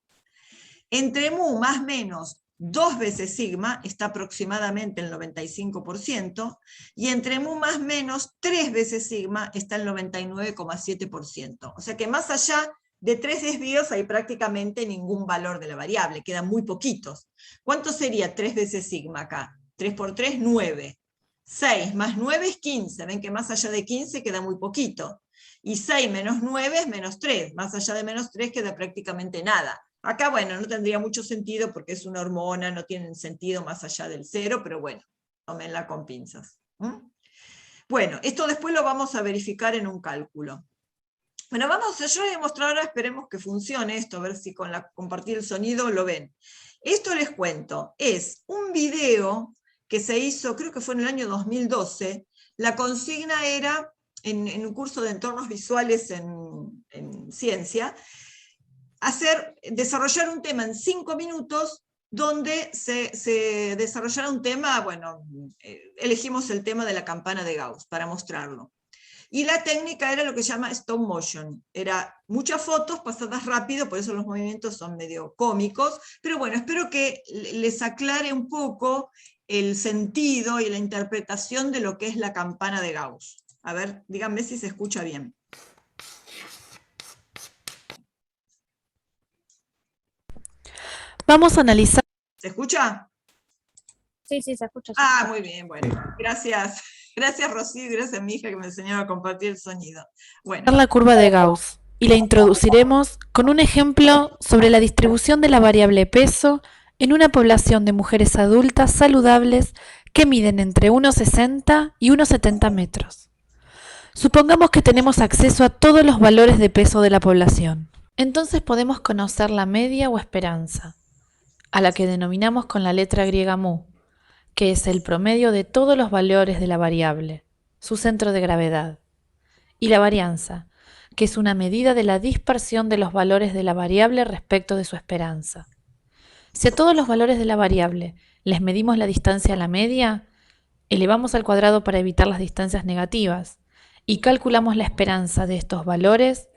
Entre mu más menos 2 veces sigma está aproximadamente el 95%, y entre mu más menos 3 veces sigma está el 99,7%. O sea que más allá de 3 desvíos hay prácticamente ningún valor de la variable, quedan muy poquitos. ¿Cuánto sería 3 veces sigma acá? 3 por 3, 9. 6 más 9 es 15, ven que más allá de 15 queda muy poquito. Y 6 menos 9 es menos 3, más allá de menos 3 queda prácticamente nada. Acá, bueno, no tendría mucho sentido porque es una hormona, no tiene sentido más allá del 0, pero bueno, tómenla con pinzas. Bueno, esto después lo vamos a verificar en un cálculo. Bueno, yo voy a mostrar ahora, esperemos que funcione esto, a ver si con compartir el sonido lo ven. Esto les cuento, es un video que se hizo, creo que fue en el año 2012, la consigna era, en un curso de entornos visuales en ciencia, desarrollar un tema en 5 minutos, donde se desarrollara un tema, bueno, elegimos el tema de la campana de Gauss para mostrarlo. Y la técnica era lo que se llama stop motion, era muchas fotos pasadas rápido, por eso los movimientos son medio cómicos, pero bueno, espero que les aclare un poco el sentido y la interpretación de lo que es la campana de Gauss. A ver, díganme si se escucha bien. Vamos a analizar. ¿Se escucha? Sí, se escucha. Ah, muy bien, bueno. Gracias. Gracias, Rocío, y gracias a mi hija que me enseñó a compartir el sonido. Bueno. La curva de Gauss, y la introduciremos con un ejemplo sobre la distribución de la variable peso en una población de mujeres adultas saludables que miden entre 1,60 y 1,70 metros. Supongamos que tenemos acceso a todos los valores de peso de la población. Entonces podemos conocer la media o esperanza, a la que denominamos con la letra griega mu, que es el promedio de todos los valores de la variable, su centro de gravedad, y la varianza, que es una medida de la dispersión de los valores de la variable respecto de su esperanza. Si a todos los valores de la variable les medimos la distancia a la media, elevamos al cuadrado para evitar las distancias negativas, y calculamos la esperanza de estos valores,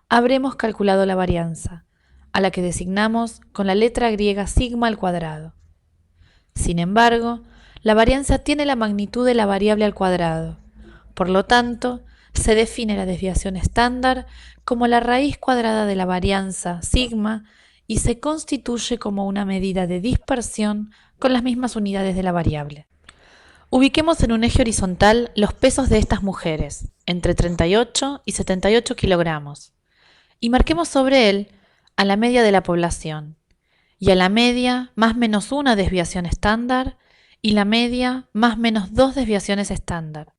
habremos calculado la varianza, a la que designamos con la letra griega sigma al cuadrado. Sin embargo, la varianza tiene la magnitud de la variable al cuadrado. Por lo tanto, se define la desviación estándar como la raíz cuadrada de la varianza sigma y se constituye como una medida de dispersión con las mismas unidades de la variable. Ubiquemos en un eje horizontal los pesos de estas mujeres, entre 38 y 78 kilogramos, y marquemos sobre él a la media de la población, y a la media más menos una desviación estándar, y la media más menos 2 desviaciones estándar.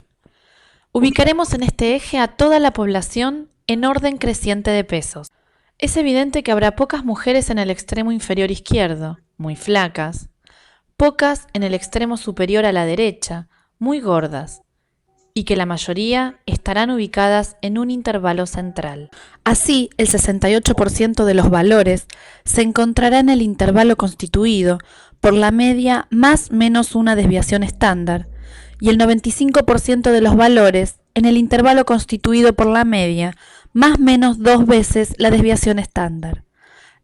Ubicaremos en este eje a toda la población en orden creciente de pesos. Es evidente que habrá pocas mujeres en el extremo inferior izquierdo, muy flacas, pocas en el extremo superior a la derecha, muy gordas, y que la mayoría estarán ubicadas en un intervalo central. Así, el 68% de los valores se encontrará en el intervalo constituido por la media más menos una desviación estándar, y el 95% de los valores en el intervalo constituido por la media más menos 2 veces la desviación estándar.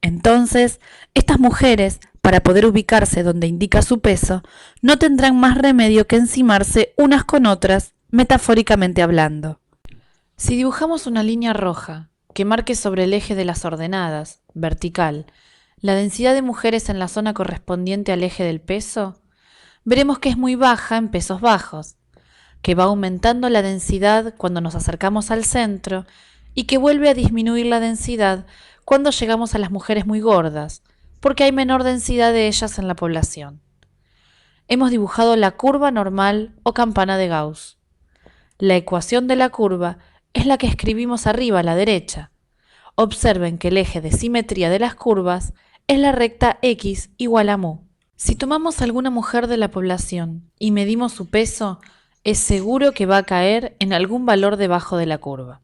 Entonces, estas mujeres, para poder ubicarse donde indica su peso, no tendrán más remedio que encimarse unas con otras, metafóricamente hablando. Si dibujamos una línea roja que marque sobre el eje de las ordenadas, vertical, la densidad de mujeres en la zona correspondiente al eje del peso, veremos que es muy baja en pesos bajos, que va aumentando la densidad cuando nos acercamos al centro y que vuelve a disminuir la densidad cuando llegamos a las mujeres muy gordas, porque hay menor densidad de ellas en la población. Hemos dibujado la curva normal o campana de Gauss. La ecuación de la curva es la que escribimos arriba a la derecha. Observen que el eje de simetría de las curvas es la recta x igual a mu. Si tomamos alguna mujer de la población y medimos su peso, es seguro que va a caer en algún valor debajo de la curva.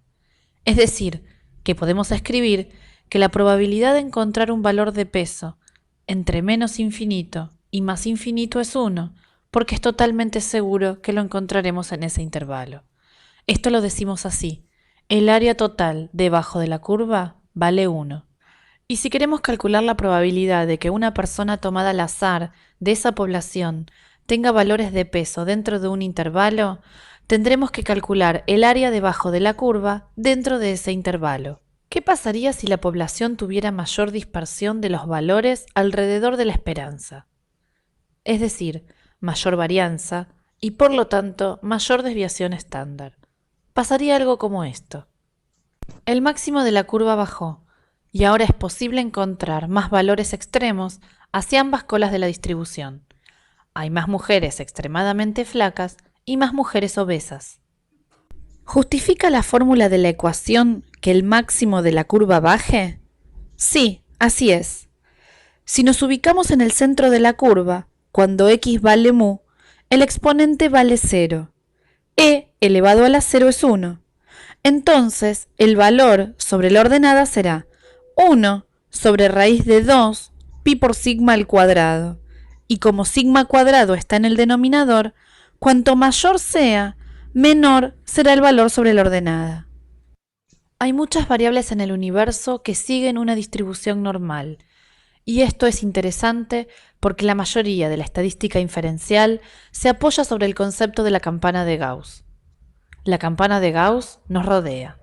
Es decir, que podemos escribir que la probabilidad de encontrar un valor de peso entre menos infinito y más infinito es 1, porque es totalmente seguro que lo encontraremos en ese intervalo. Esto lo decimos así: el área total debajo de la curva vale 1. Y si queremos calcular la probabilidad de que una persona tomada al azar de esa población tenga valores de peso dentro de un intervalo, tendremos que calcular el área debajo de la curva dentro de ese intervalo. ¿Qué pasaría si la población tuviera mayor dispersión de los valores alrededor de la esperanza? Es decir, mayor varianza y por lo tanto mayor desviación estándar. Pasaría algo como esto. El máximo de la curva bajó y ahora es posible encontrar más valores extremos hacia ambas colas de la distribución. Hay más mujeres extremadamente flacas y más mujeres obesas. ¿Justifica la fórmula de la ecuación que el máximo de la curva baje? Sí, así es. Si nos ubicamos en el centro de la curva, cuando x vale mu, el exponente vale 0. E elevado a la 0 es 1. Entonces, el valor sobre la ordenada será 1 sobre raíz de 2 pi por sigma al cuadrado. Y como sigma cuadrado está en el denominador, cuanto mayor sea, menor será el valor sobre la ordenada. Hay muchas variables en el universo que siguen una distribución normal, y esto es interesante porque la mayoría de la estadística inferencial se apoya sobre el concepto de la campana de Gauss. La campana de Gauss nos rodea.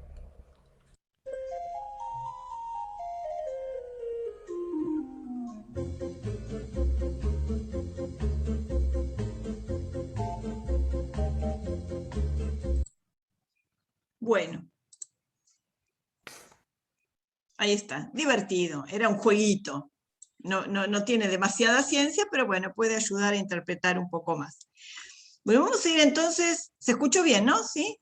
Bueno, ahí está, divertido, era un jueguito. No tiene demasiada ciencia, pero bueno, puede ayudar a interpretar un poco más. Bueno, vamos a ir entonces, ¿se escuchó bien, no? ¿Sí?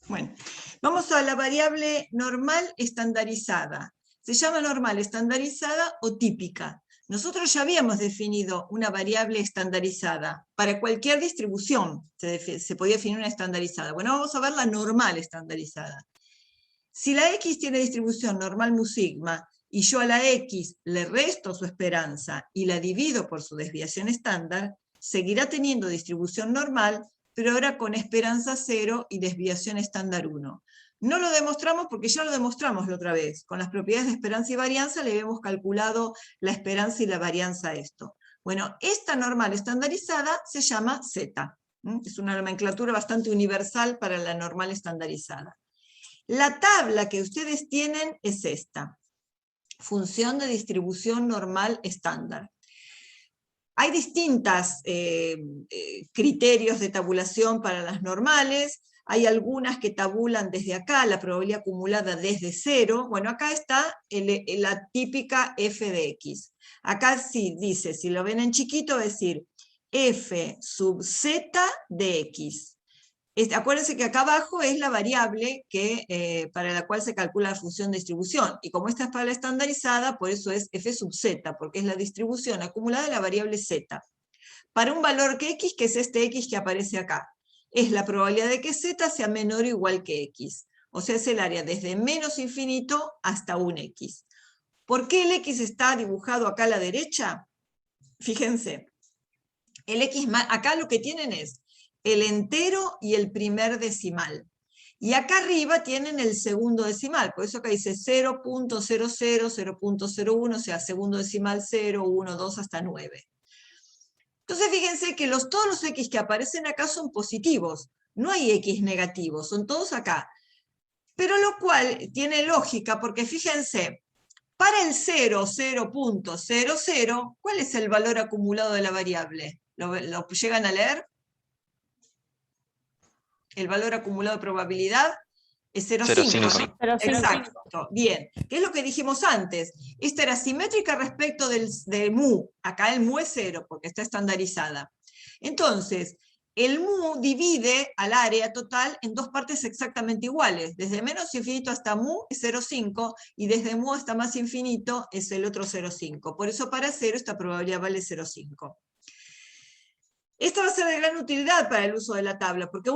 Bueno, vamos a la variable normal estandarizada. Se llama normal estandarizada o típica. Nosotros ya habíamos definido una variable estandarizada. Para cualquier distribución se podía definir una estandarizada. Bueno, vamos a ver la normal estandarizada. Si la X tiene distribución normal mu sigma, y yo a la X le resto su esperanza y la divido por su desviación estándar, seguirá teniendo distribución normal, pero ahora con esperanza 0 y desviación estándar 1. No lo demostramos porque ya lo demostramos la otra vez. Con las propiedades de esperanza y varianza le habíamos calculado la esperanza y la varianza a esto. Bueno, esta normal estandarizada se llama Z. Es una nomenclatura bastante universal para la normal estandarizada. La tabla que ustedes tienen es esta. Función de distribución normal estándar. Hay distintos criterios de tabulación para las normales. Hay algunas que tabulan desde acá, la probabilidad acumulada desde 0. Bueno, acá está la típica f de x. Acá sí dice, si lo ven en chiquito, es decir, f sub z de x. Acuérdense que acá abajo es la variable para la cual se calcula la función de distribución. Y como esta es para la estandarizada, por eso es f sub z, porque es la distribución acumulada de la variable z. Para un valor que x, que es este x que aparece acá, es la probabilidad de que z sea menor o igual que x. O sea, es el área desde menos infinito hasta un x. ¿Por qué el x está dibujado acá a la derecha? Fíjense, el x, acá lo que tienen es el entero y el primer decimal. Y acá arriba tienen el segundo decimal, por eso acá dice 0.00, 0.01, o sea, segundo decimal 0, 1, 2, hasta 9. Entonces fíjense que todos los X que aparecen acá son positivos, no hay X negativos, son todos acá. Pero lo cual tiene lógica, porque fíjense, para el 0, 0.00, ¿cuál es el valor acumulado de la variable? ¿Lo llegan a leer? El valor acumulado de probabilidad es 0,5, ¿no? 0,5. Exacto, bien. ¿Qué es lo que dijimos antes? Esta era simétrica respecto de mu. Acá el mu es 0, porque está estandarizada. Entonces, el mu divide al área total en dos partes exactamente iguales. Desde menos infinito hasta mu es 0,5, y desde mu hasta más infinito es el otro 0,5. Por eso para 0 esta probabilidad vale 0,5. Esto va a ser de gran utilidad para el uso de la tabla, porque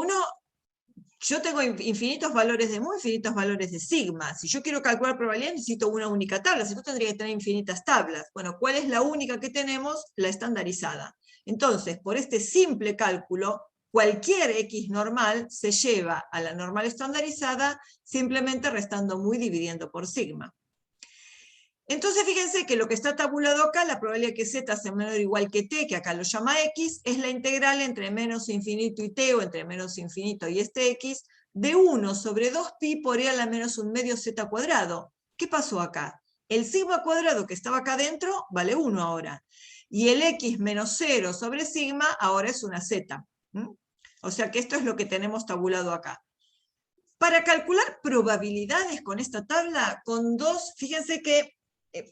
yo tengo infinitos valores de mu, infinitos valores de sigma. Si yo quiero calcular probabilidad, necesito una única tabla, si no tendría que tener infinitas tablas. Bueno, ¿cuál es la única que tenemos? La estandarizada. Entonces, por este simple cálculo, cualquier X normal se lleva a la normal estandarizada simplemente restando mu y dividiendo por sigma. Entonces fíjense que lo que está tabulado acá, la probabilidad que z sea menor o igual que t, que acá lo llama x, es la integral entre menos infinito y t, o entre menos infinito y este x, de 1 sobre 2pi por e a la menos un medio z cuadrado. ¿Qué pasó acá? El sigma cuadrado que estaba acá adentro vale 1 ahora. Y el x menos 0 sobre sigma ahora es una z. O sea que esto es lo que tenemos tabulado acá. Para calcular probabilidades con esta tabla, con dos, fíjense que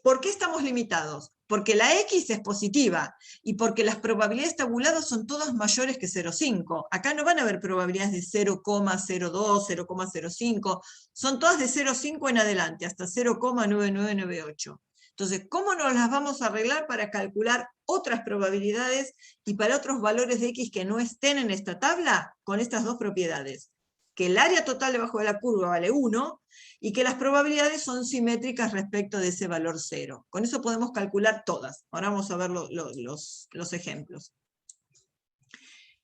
¿por qué estamos limitados? Porque la X es positiva y porque las probabilidades tabuladas son todas mayores que 0,5. Acá no van a haber probabilidades de 0,02, 0,05, son todas de 0,5 en adelante, hasta 0,9998. Entonces, ¿cómo nos las vamos a arreglar para calcular otras probabilidades y para otros valores de X que no estén en esta tabla? Con estas dos propiedades. Que el área total debajo de la curva vale 1, y que las probabilidades son simétricas respecto de ese valor 0. Con eso podemos calcular todas. Ahora vamos a ver los ejemplos.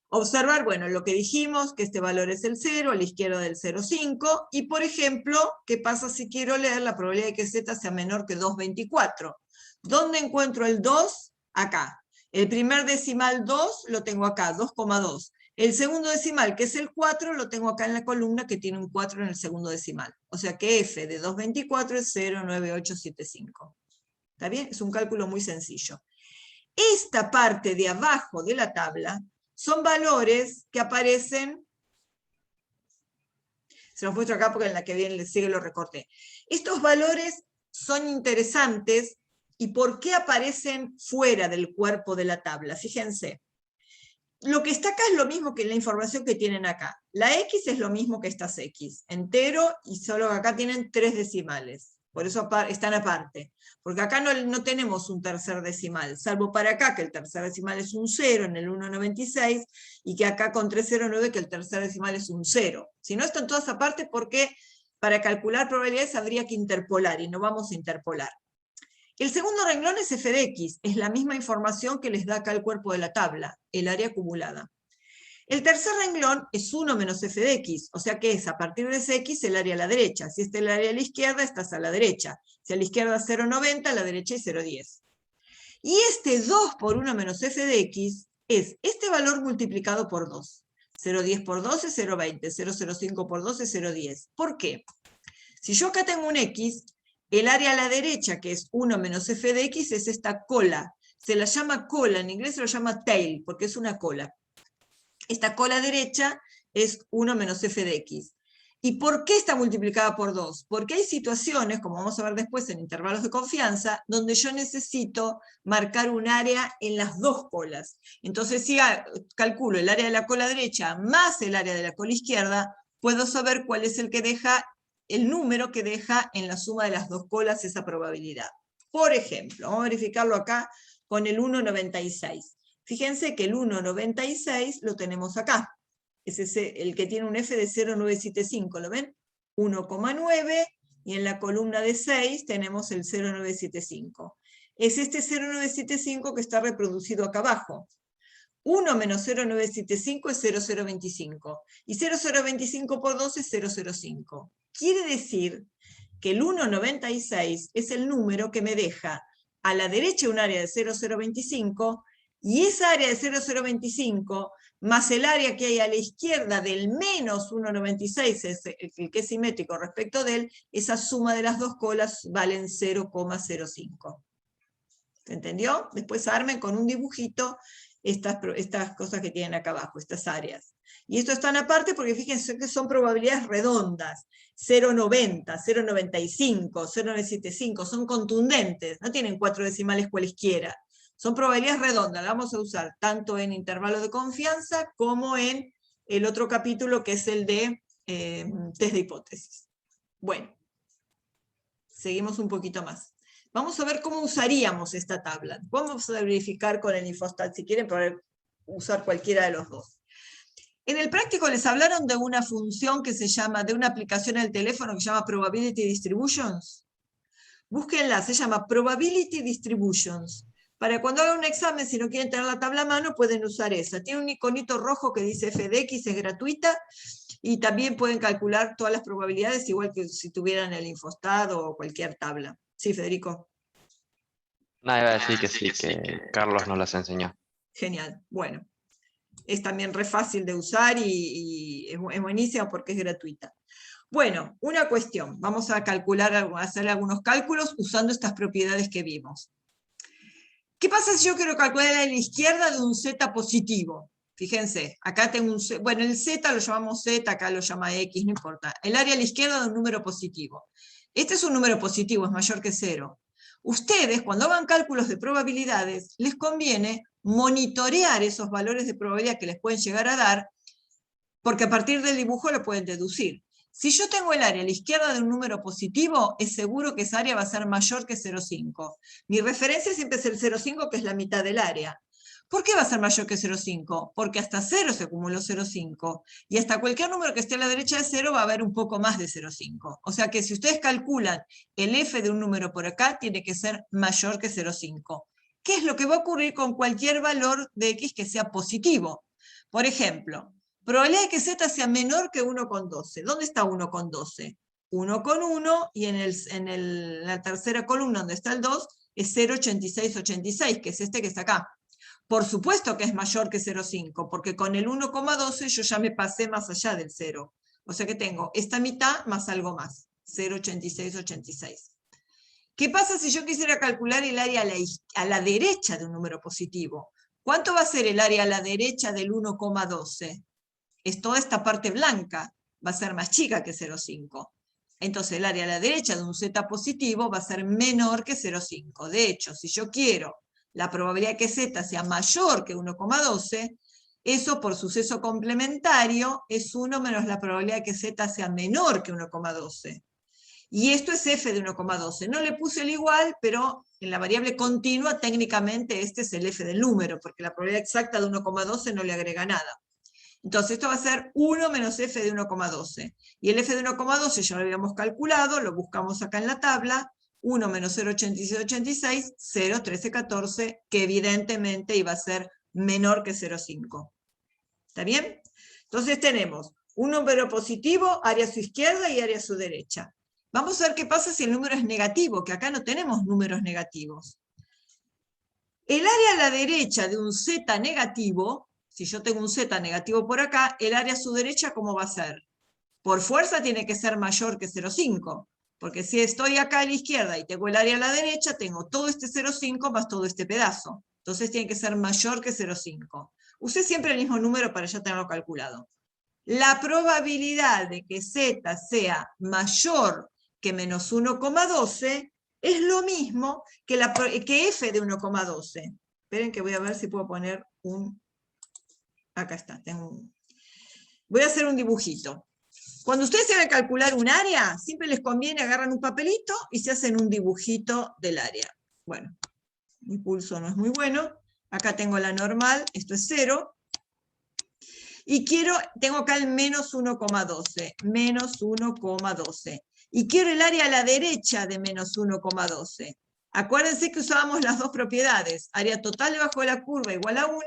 Observar, bueno, lo que dijimos, que este valor es el 0, a la izquierda del 0,5, y por ejemplo, ¿qué pasa si quiero leer la probabilidad de que z sea menor que 2,24? ¿Dónde encuentro el 2? Acá. El primer decimal 2 lo tengo acá, 2,2. El segundo decimal, que es el 4, lo tengo acá en la columna que tiene un 4 en el segundo decimal. O sea que f de 2,24 es 0,9875. ¿Está bien? Es un cálculo muy sencillo. Esta parte de abajo de la tabla son valores que aparecen, se los muestro acá porque en la que viene les sigue lo recorté. Estos valores son interesantes, ¿y por qué aparecen fuera del cuerpo de la tabla? Fíjense. Lo que está acá es lo mismo que la información que tienen acá. La X es lo mismo que estas X, entero, y solo acá tienen 3 decimales. Por eso están aparte. Porque acá no tenemos un tercer decimal, salvo para acá, que el tercer decimal es un 0 en el 1,96, y que acá con 3,09 que el tercer decimal es un 0. Si no, están todas aparte porque para calcular probabilidades habría que interpolar, y no vamos a interpolar. El segundo renglón es f de x, es la misma información que les da acá el cuerpo de la tabla, el área acumulada. El tercer renglón es 1 menos f de x, o sea que es a partir de ese x el área a la derecha. Si este es el área a la izquierda, estás a la derecha. Si a la izquierda 0,90, a la derecha es 0,10. Y este 2 por 1 menos f de x es este valor multiplicado por 2. 0,10 por 2 es 0,20, 0,05 por 2 es 0,10. ¿Por qué? Si yo acá tengo un x, el área a la derecha, que es 1 menos f de x, es esta cola. Se la llama cola, en inglés se lo llama tail, porque es una cola. Esta cola derecha es 1 menos f de x. ¿Y por qué está multiplicada por 2? Porque hay situaciones, como vamos a ver después en intervalos de confianza, donde yo necesito marcar un área en las dos colas. Entonces, si calculo el área de la cola derecha más el área de la cola izquierda, puedo saber cuál es el número que deja en la suma de las dos colas esa probabilidad. Por ejemplo, vamos a verificarlo acá con el 1,96. Fíjense que el 1,96 lo tenemos acá. Es el que tiene un f de 0,975, ¿lo ven? 1,9, y en la columna de 6 tenemos el 0,975. Es este 0,975 que está reproducido acá abajo. 1 menos 0,975 es 0,025. Y 0,025 por 2 es 0,05. Quiere decir que el 1,96 es el número que me deja a la derecha un área de 0,025, y esa área de 0,025 más el área que hay a la izquierda del menos 1,96, es el que es simétrico respecto de él, esa suma de las dos colas valen 0,05. ¿Se entendió? Después armen con un dibujito estas cosas que tienen acá abajo, estas áreas. Y esto están aparte porque fíjense que son probabilidades redondas. 0,90, 0,95, 0,975, son contundentes, no tienen 4 decimales cualesquiera. Son probabilidades redondas, las vamos a usar tanto en intervalo de confianza como en el otro capítulo que es el de test de hipótesis. Bueno, seguimos un poquito más. Vamos a ver cómo usaríamos esta tabla. Vamos a verificar con el Infostat, si quieren poder usar cualquiera de los dos. En el práctico les hablaron de una función que se llama, de una aplicación en el teléfono que se llama Probability Distributions. Búsquenla, se llama Probability Distributions. Para cuando hagan un examen, si no quieren tener la tabla a mano, pueden usar esa. Tiene un iconito rojo que dice f de x, es gratuita, y también pueden calcular todas las probabilidades, igual que si tuvieran el Infostat o cualquier tabla. Sí, Federico. Nada, iba a decir que sí, que Carlos nos las enseñó. Genial, bueno. Es también re fácil de usar y es buenísima porque es gratuita. Bueno, una cuestión. Vamos a calcular, a hacer algunos cálculos usando estas propiedades que vimos. ¿Qué pasa si yo quiero calcular a la izquierda de un z positivo? Fíjense, acá tengo un z, bueno, el z lo llamamos z, acá lo llama x, no importa. El área a la izquierda de un número positivo. Este es un número positivo, es mayor que 0. Ustedes, cuando hagan cálculos de probabilidades, les conviene monitorear esos valores de probabilidad que les pueden llegar a dar, porque a partir del dibujo lo pueden deducir. Si yo tengo el área a la izquierda de un número positivo, es seguro que esa área va a ser mayor que 0,5. Mi referencia siempre es el 0,5, que es la mitad del área. ¿Por qué va a ser mayor que 0,5? Porque hasta 0 se acumuló 0,5, y hasta cualquier número que esté a la derecha de 0 va a haber un poco más de 0,5. O sea que si ustedes calculan el f de un número por acá, tiene que ser mayor que 0,5. ¿Qué es lo que va a ocurrir con cualquier valor de x que sea positivo? Por ejemplo, probabilidad de que z sea menor que 1,12. ¿Dónde está 1,12? 1,1, y en la tercera columna donde está el 2 es 0,8686, que es este que está acá. Por supuesto que es mayor que 0,5, porque con el 1,12 yo ya me pasé más allá del 0. O sea que tengo esta mitad más algo más, 0,8686. ¿Qué pasa si yo quisiera calcular el área a la derecha de un número positivo? ¿Cuánto va a ser el área a la derecha del 1,12? Es toda esta parte blanca, va a ser más chica que 0,5. Entonces el área a la derecha de un z positivo va a ser menor que 0,5. De hecho, si yo quiero la probabilidad de que z sea mayor que 1,12, eso por suceso complementario es 1 menos la probabilidad de que z sea menor que 1,12. Y esto es f de 1,12. No le puse el igual, pero en la variable continua técnicamente este es el f del número, porque la probabilidad exacta de 1,12 no le agrega nada. Entonces esto va a ser 1 menos f de 1,12. Y el f de 1,12 ya lo habíamos calculado, lo buscamos acá en la tabla. 1 menos 0,8686, 0,1314, que evidentemente iba a ser menor que 0,5. ¿Está bien? Entonces tenemos un número positivo, área a su izquierda y área a su derecha. Vamos a ver qué pasa si el número es negativo, que acá no tenemos números negativos. El área a la derecha de un z negativo, si yo tengo un z negativo por acá, el área a su derecha, ¿cómo va a ser? Por fuerza tiene que ser mayor que 0,5. Porque si estoy acá a la izquierda y tengo el área a la derecha, tengo todo este 0,5 más todo este pedazo. Entonces tiene que ser mayor que 0,5. Use siempre el mismo número para ya tenerlo calculado. La probabilidad de que z sea mayor que menos 1,12 es lo mismo que f de 1,12. Esperen que voy a ver si puedo poner un... Acá está. Voy a hacer un dibujito. Cuando ustedes se van a calcular un área, siempre les conviene agarrar un papelito y se hacen un dibujito del área. Bueno, mi pulso no es muy bueno. Acá tengo la normal, esto es 0. Y tengo acá el menos 1,12. Menos 1,12. Y quiero el área a la derecha de menos 1,12. Acuérdense que usábamos las dos propiedades, área total debajo de la curva igual a 1,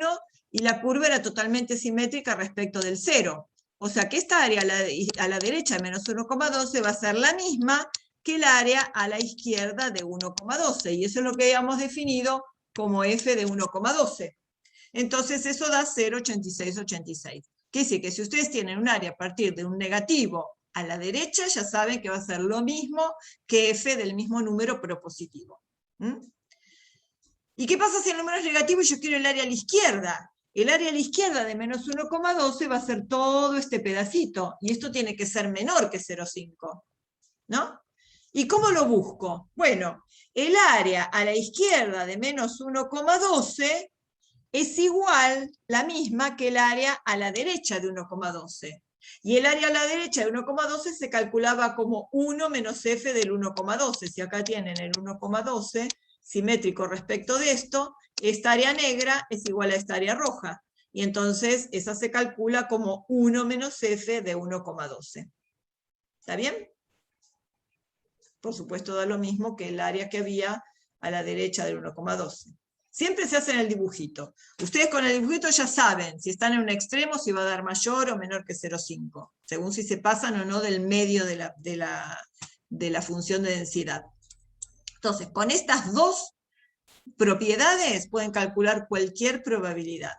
y la curva era totalmente simétrica respecto del 0. O sea que esta área a la derecha de menos 1,12 va a ser la misma que el área a la izquierda de 1,12, y eso es lo que habíamos definido como f de 1,12. Entonces eso da 0,8686. Quiere decir que si ustedes tienen un área a partir de un negativo a la derecha, ya saben que va a ser lo mismo que f del mismo número pero positivo. ¿Y qué pasa si el número es negativo y yo quiero el área a la izquierda? El área a la izquierda de menos 1,12 va a ser todo este pedacito, y esto tiene que ser menor que 0,5, ¿no? ¿Y cómo lo busco? Bueno, el área a la izquierda de menos 1,12 es igual, la misma, que el área a la derecha de 1,12. Y el área a la derecha de 1,12 se calculaba como 1 menos f del 1,12. Si acá tienen el 1,12, simétrico respecto de esto, esta área negra es igual a esta área roja. Y entonces esa se calcula como 1 menos f de 1,12. ¿Está bien? Por supuesto da lo mismo que el área que había a la derecha del 1,12. Siempre se hace en el dibujito. Ustedes con el dibujito ya saben si están en un extremo, si va a dar mayor o menor que 0,5, según si se pasan o no del medio de la función de densidad. Entonces, con estas dos propiedades pueden calcular cualquier probabilidad.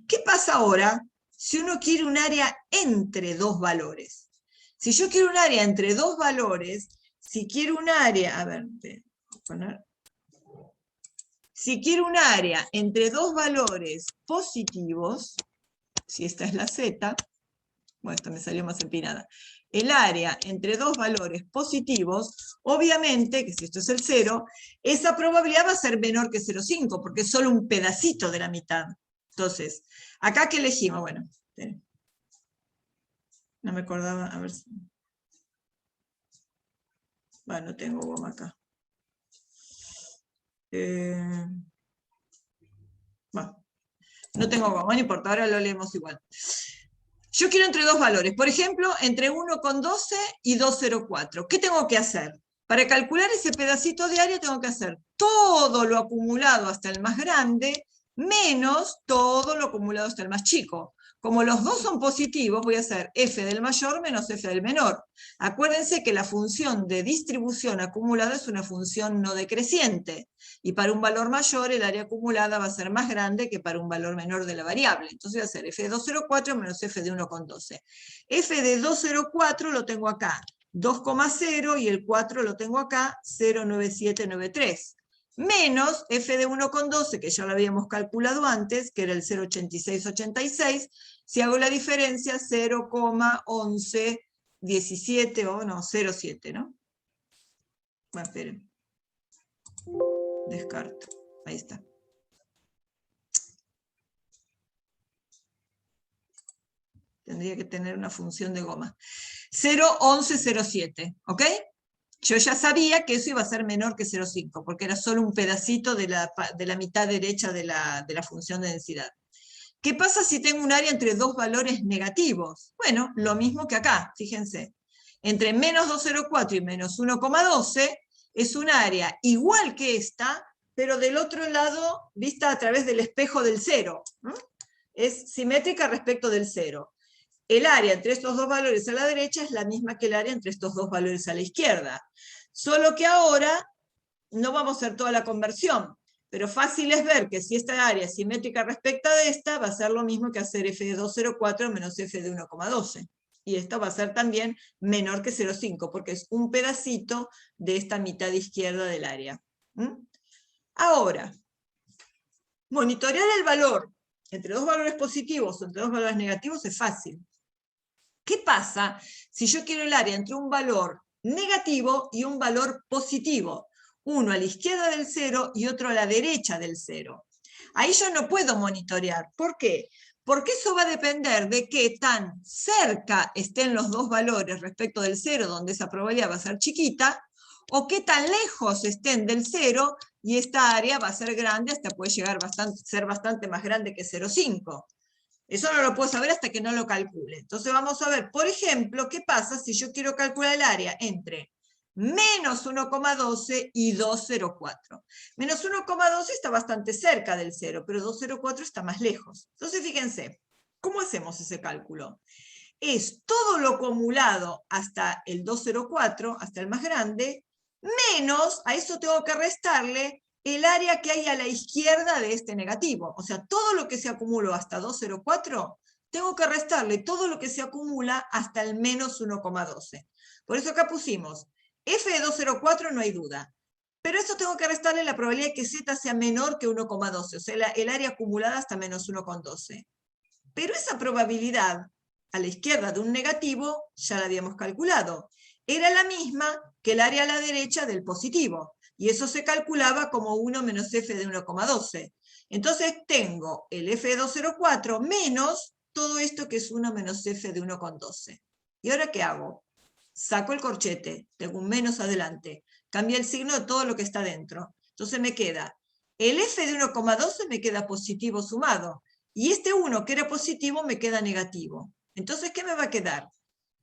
¿Qué pasa ahora si uno quiere un área entre dos valores? Si yo quiero un área entre dos valores, si quiero un área, a ver, voy a poner... Si quiero un área entre dos valores positivos, si esta es la z, bueno, esta me salió más empinada, el área entre dos valores positivos, obviamente, que si esto es el 0, esa probabilidad va a ser menor que 0,5, porque es solo un pedacito de la mitad. Entonces, acá ¿qué elegimos? Bueno, no me acordaba, a ver si... Bueno, no tengo goma acá. Bueno, no tengo goma, no importa, ahora lo leemos igual. Yo quiero entre dos valores, por ejemplo, entre 1,12 y 2,04. ¿Qué tengo que hacer? Para calcular ese pedacito de área tengo que hacer todo lo acumulado hasta el más grande, menos todo lo acumulado hasta el más chico. Como los dos son positivos, voy a hacer f del mayor menos f del menor. Acuérdense que la función de distribución acumulada es una función no decreciente, y para un valor mayor el área acumulada va a ser más grande que para un valor menor de la variable. Entonces voy a hacer f de 2,04 menos f de 1,12. f de 2,04 lo tengo acá, 2,0, y el 4 lo tengo acá, 0,9793. Menos f de 1,12, que ya lo habíamos calculado antes, que era el 0,8686, si hago la diferencia, 0,1117, o no, 0,7, ¿no? Bueno, esperen. Descarto. Ahí está. Tendría que tener una función de goma. 0,1107, ¿ok? Yo ya sabía que eso iba a ser menor que 0,5, porque era solo un pedacito de la mitad derecha de la función de densidad. ¿Qué pasa si tengo un área entre dos valores negativos? Bueno, lo mismo que acá, fíjense. Entre menos 2,04 y menos 1,12 es un área igual que esta, pero del otro lado, vista a través del espejo del 0. ¿No? Es simétrica respecto del 0. El área entre estos dos valores a la derecha es la misma que el área entre estos dos valores a la izquierda. Solo que ahora no vamos a hacer toda la conversión, pero fácil es ver que si esta área es simétrica respecto de esta, va a ser lo mismo que hacer f de 2,04 menos f de 1,12. Y esto va a ser también menor que 0,5, porque es un pedacito de esta mitad izquierda del área. Ahora, monitorear el valor entre dos valores positivos o entre dos valores negativos es fácil. ¿Qué pasa si yo quiero el área entre un valor negativo y un valor positivo? Uno a la izquierda del 0 y otro a la derecha del 0. Ahí yo no puedo monitorear. ¿Por qué? Porque eso va a depender de qué tan cerca estén los dos valores respecto del 0, donde esa probabilidad va a ser chiquita, o qué tan lejos estén del 0, y esta área va a ser grande, hasta puede llegar a ser bastante más grande que 0,5. Eso no lo puedo saber hasta que no lo calcule. Entonces vamos a ver, por ejemplo, qué pasa si yo quiero calcular el área entre menos 1,12 y 2,04. Menos 1,12 está bastante cerca del 0, pero 2,04 está más lejos. Entonces, fíjense, ¿cómo hacemos ese cálculo? Es todo lo acumulado hasta el 2,04, hasta el más grande, menos, a eso tengo que restarle el área que hay a la izquierda de este negativo. O sea, todo lo que se acumuló hasta 2,04, tengo que restarle todo lo que se acumula hasta el menos 1,12. Por eso acá pusimos f de 2,04, no hay duda. Pero eso tengo que restarle la probabilidad de que z sea menor que 1,12, o sea, el área acumulada hasta menos 1,12. Pero esa probabilidad a la izquierda de un negativo ya la habíamos calculado. Era la misma que el área a la derecha del positivo. Y eso se calculaba como 1 menos f de 1,12. Entonces tengo el f de 2,04 menos todo esto que es 1 menos f de 1,12. ¿Y ahora qué hago? Saco el corchete, tengo un menos adelante. Cambia el signo de todo lo que está dentro. Entonces me queda, el f de 1,12 me queda positivo sumado. Y este 1 que era positivo me queda negativo. Entonces, ¿qué me va a quedar?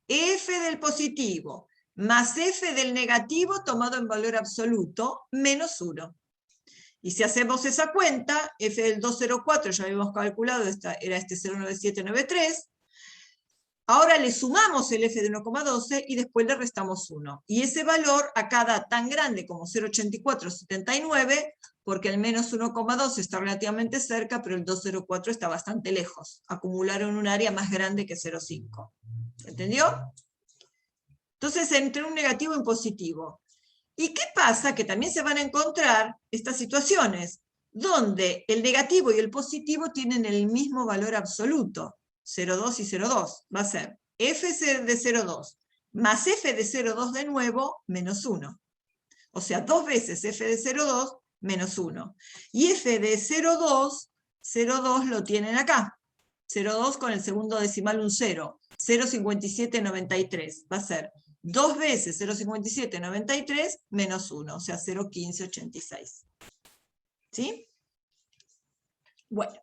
F del positivo más f del negativo tomado en valor absoluto menos 1. Y si hacemos esa cuenta, f del 2,04 ya habíamos calculado, era este 0,9793. Ahora le sumamos el f de 1,12 y después le restamos 1. Y ese valor acá da tan grande como 0,8479, porque el menos 1,12 está relativamente cerca, pero el 2,04 está bastante lejos. Acumularon un área más grande que 0,5. ¿Entendió? Entonces, entre un negativo y un positivo. ¿Y qué pasa? Que también se van a encontrar estas situaciones, donde el negativo y el positivo tienen el mismo valor absoluto. 0,2 y 0,2. Va a ser f de 0,2 más f de 0,2 de nuevo, menos 1. O sea, 2 veces f de 0,2 menos 1. Y f de 0,2, 0,2 lo tienen acá. 0,2 con el segundo decimal un 0. 0,5793. Va a ser 2 veces 0,5793 menos 1. O sea, 0,1586. ¿Sí? Bueno.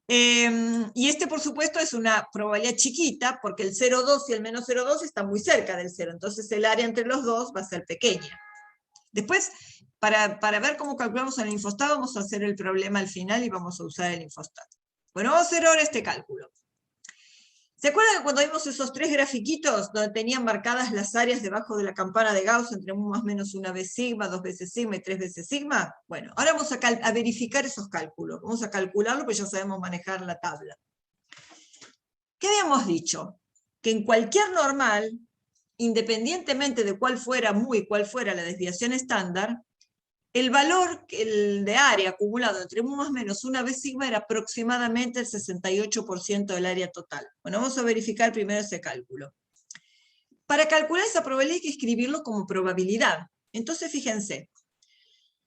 Y este, por supuesto, es una probabilidad chiquita, porque el 0,2 y el menos 0,2 están muy cerca del 0, entonces el área entre los dos va a ser pequeña. Después, para ver cómo calculamos el infostat, vamos a hacer el problema al final y vamos a usar el infostat. Bueno, vamos a hacer ahora este cálculo. ¿Se acuerdan cuando vimos esos 3 grafiquitos donde tenían marcadas las áreas debajo de la campana de Gauss entre más o menos 1 vez sigma, 2 veces sigma y 3 veces sigma? Bueno, ahora vamos a verificar esos cálculos. Vamos a calcularlo porque ya sabemos manejar la tabla. ¿Qué habíamos dicho? Que en cualquier normal, independientemente de cuál fuera mu y cuál fuera la desviación estándar, el valor de área acumulado entre mu más menos 1 vez sigma era aproximadamente el 68% del área total. Bueno, vamos a verificar primero ese cálculo. Para calcular esa probabilidad hay que escribirlo como probabilidad. Entonces, fíjense,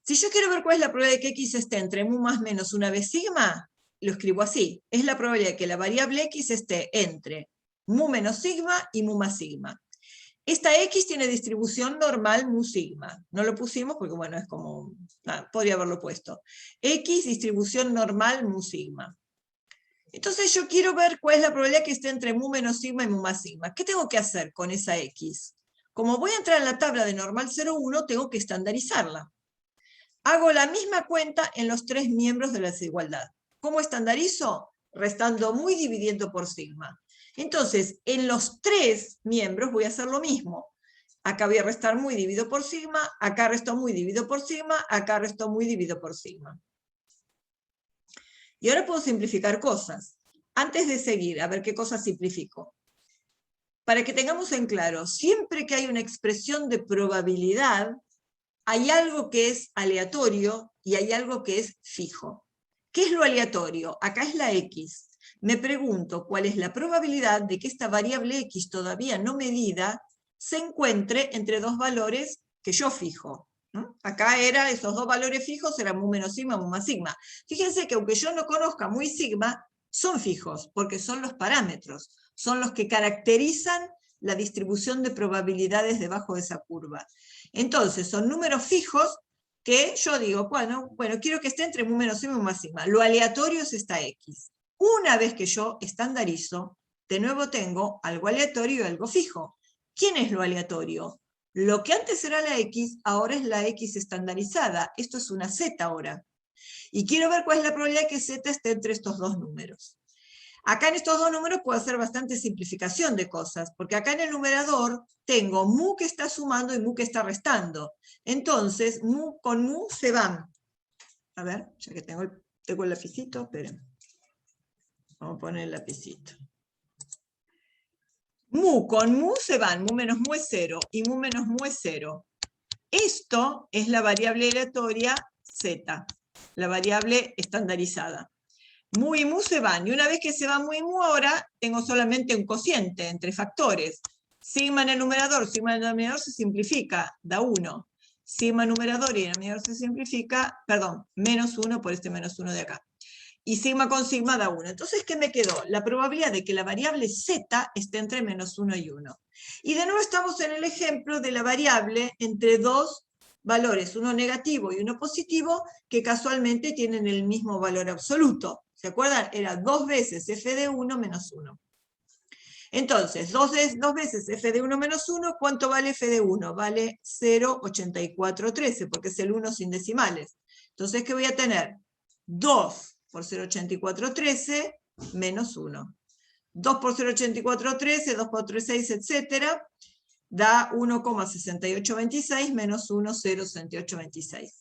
si yo quiero ver cuál es la probabilidad de que x esté entre mu más menos 1 vez sigma, lo escribo así. Es la probabilidad de que la variable x esté entre mu menos sigma y mu más sigma. Esta X tiene distribución normal mu sigma. No lo pusimos porque, bueno, es como... podría haberlo puesto. X, distribución normal mu sigma. Entonces yo quiero ver cuál es la probabilidad que esté entre mu menos sigma y mu más sigma. ¿Qué tengo que hacer con esa X? Como voy a entrar en la tabla de normal 0,1, tengo que estandarizarla. Hago la misma cuenta en los 3 miembros de la desigualdad. ¿Cómo estandarizo? Restando mu y dividiendo por sigma. Entonces, en los 3 miembros voy a hacer lo mismo. Acá voy a restar mu y divido por sigma, acá resto mu y divido por sigma, acá resto mu y divido por sigma. Y ahora puedo simplificar cosas. Antes de seguir, a ver qué cosas simplifico. Para que tengamos en claro, siempre que hay una expresión de probabilidad, hay algo que es aleatorio y hay algo que es fijo. ¿Qué es lo aleatorio? Acá es la X. Me pregunto cuál es la probabilidad de que esta variable X todavía no medida se encuentre entre 2 valores que yo fijo. ¿No? Acá esos 2 valores fijos eran mu menos sigma, mu más sigma. Fíjense que aunque yo no conozca mu y sigma, son fijos, porque son los parámetros, son los que caracterizan la distribución de probabilidades debajo de esa curva. Entonces, son números fijos que yo digo, bueno, quiero que esté entre mu menos sigma y mu más sigma. Lo aleatorio es esta X. Una vez que yo estandarizo, de nuevo tengo algo aleatorio y algo fijo. ¿Quién es lo aleatorio? Lo que antes era la X, ahora es la X estandarizada. Esto es una Z ahora. Y quiero ver cuál es la probabilidad de que Z esté entre estos dos números. Acá en estos dos números puedo hacer bastante simplificación de cosas, porque acá en el numerador tengo mu que está sumando y mu que está restando. Entonces, mu con mu se van. A ver, ya que tengo el lapicito, esperen. Vamos a poner el lapicito. Mu con mu se van, mu menos mu es 0, y mu menos mu es 0. Esto es la variable aleatoria Z, la variable estandarizada. Mu y mu se van, y una vez que se va mu y mu, ahora tengo solamente un cociente entre factores. Sigma en el numerador, sigma en el denominador se simplifica, da 1. Sigma numerador y denominador se simplifica, perdón, menos 1 por este menos 1 de acá. Y sigma con sigma da 1. Entonces, ¿qué me quedó? La probabilidad de que la variable Z esté entre menos 1 y 1. Y de nuevo estamos en el ejemplo de la variable entre dos valores, uno negativo y uno positivo, que casualmente tienen el mismo valor absoluto. ¿Se acuerdan? Era 2 veces f de 1 menos 1. Entonces, 2 veces f de 1 menos 1, ¿cuánto vale f de 1? Vale 0,8413, porque es el 1 sin decimales. Entonces, ¿qué voy a tener? 2 por 0,8413 menos 1. 2 por 0,8413, 2 por 36, etc. da 1,6826 menos 1, 0,6826.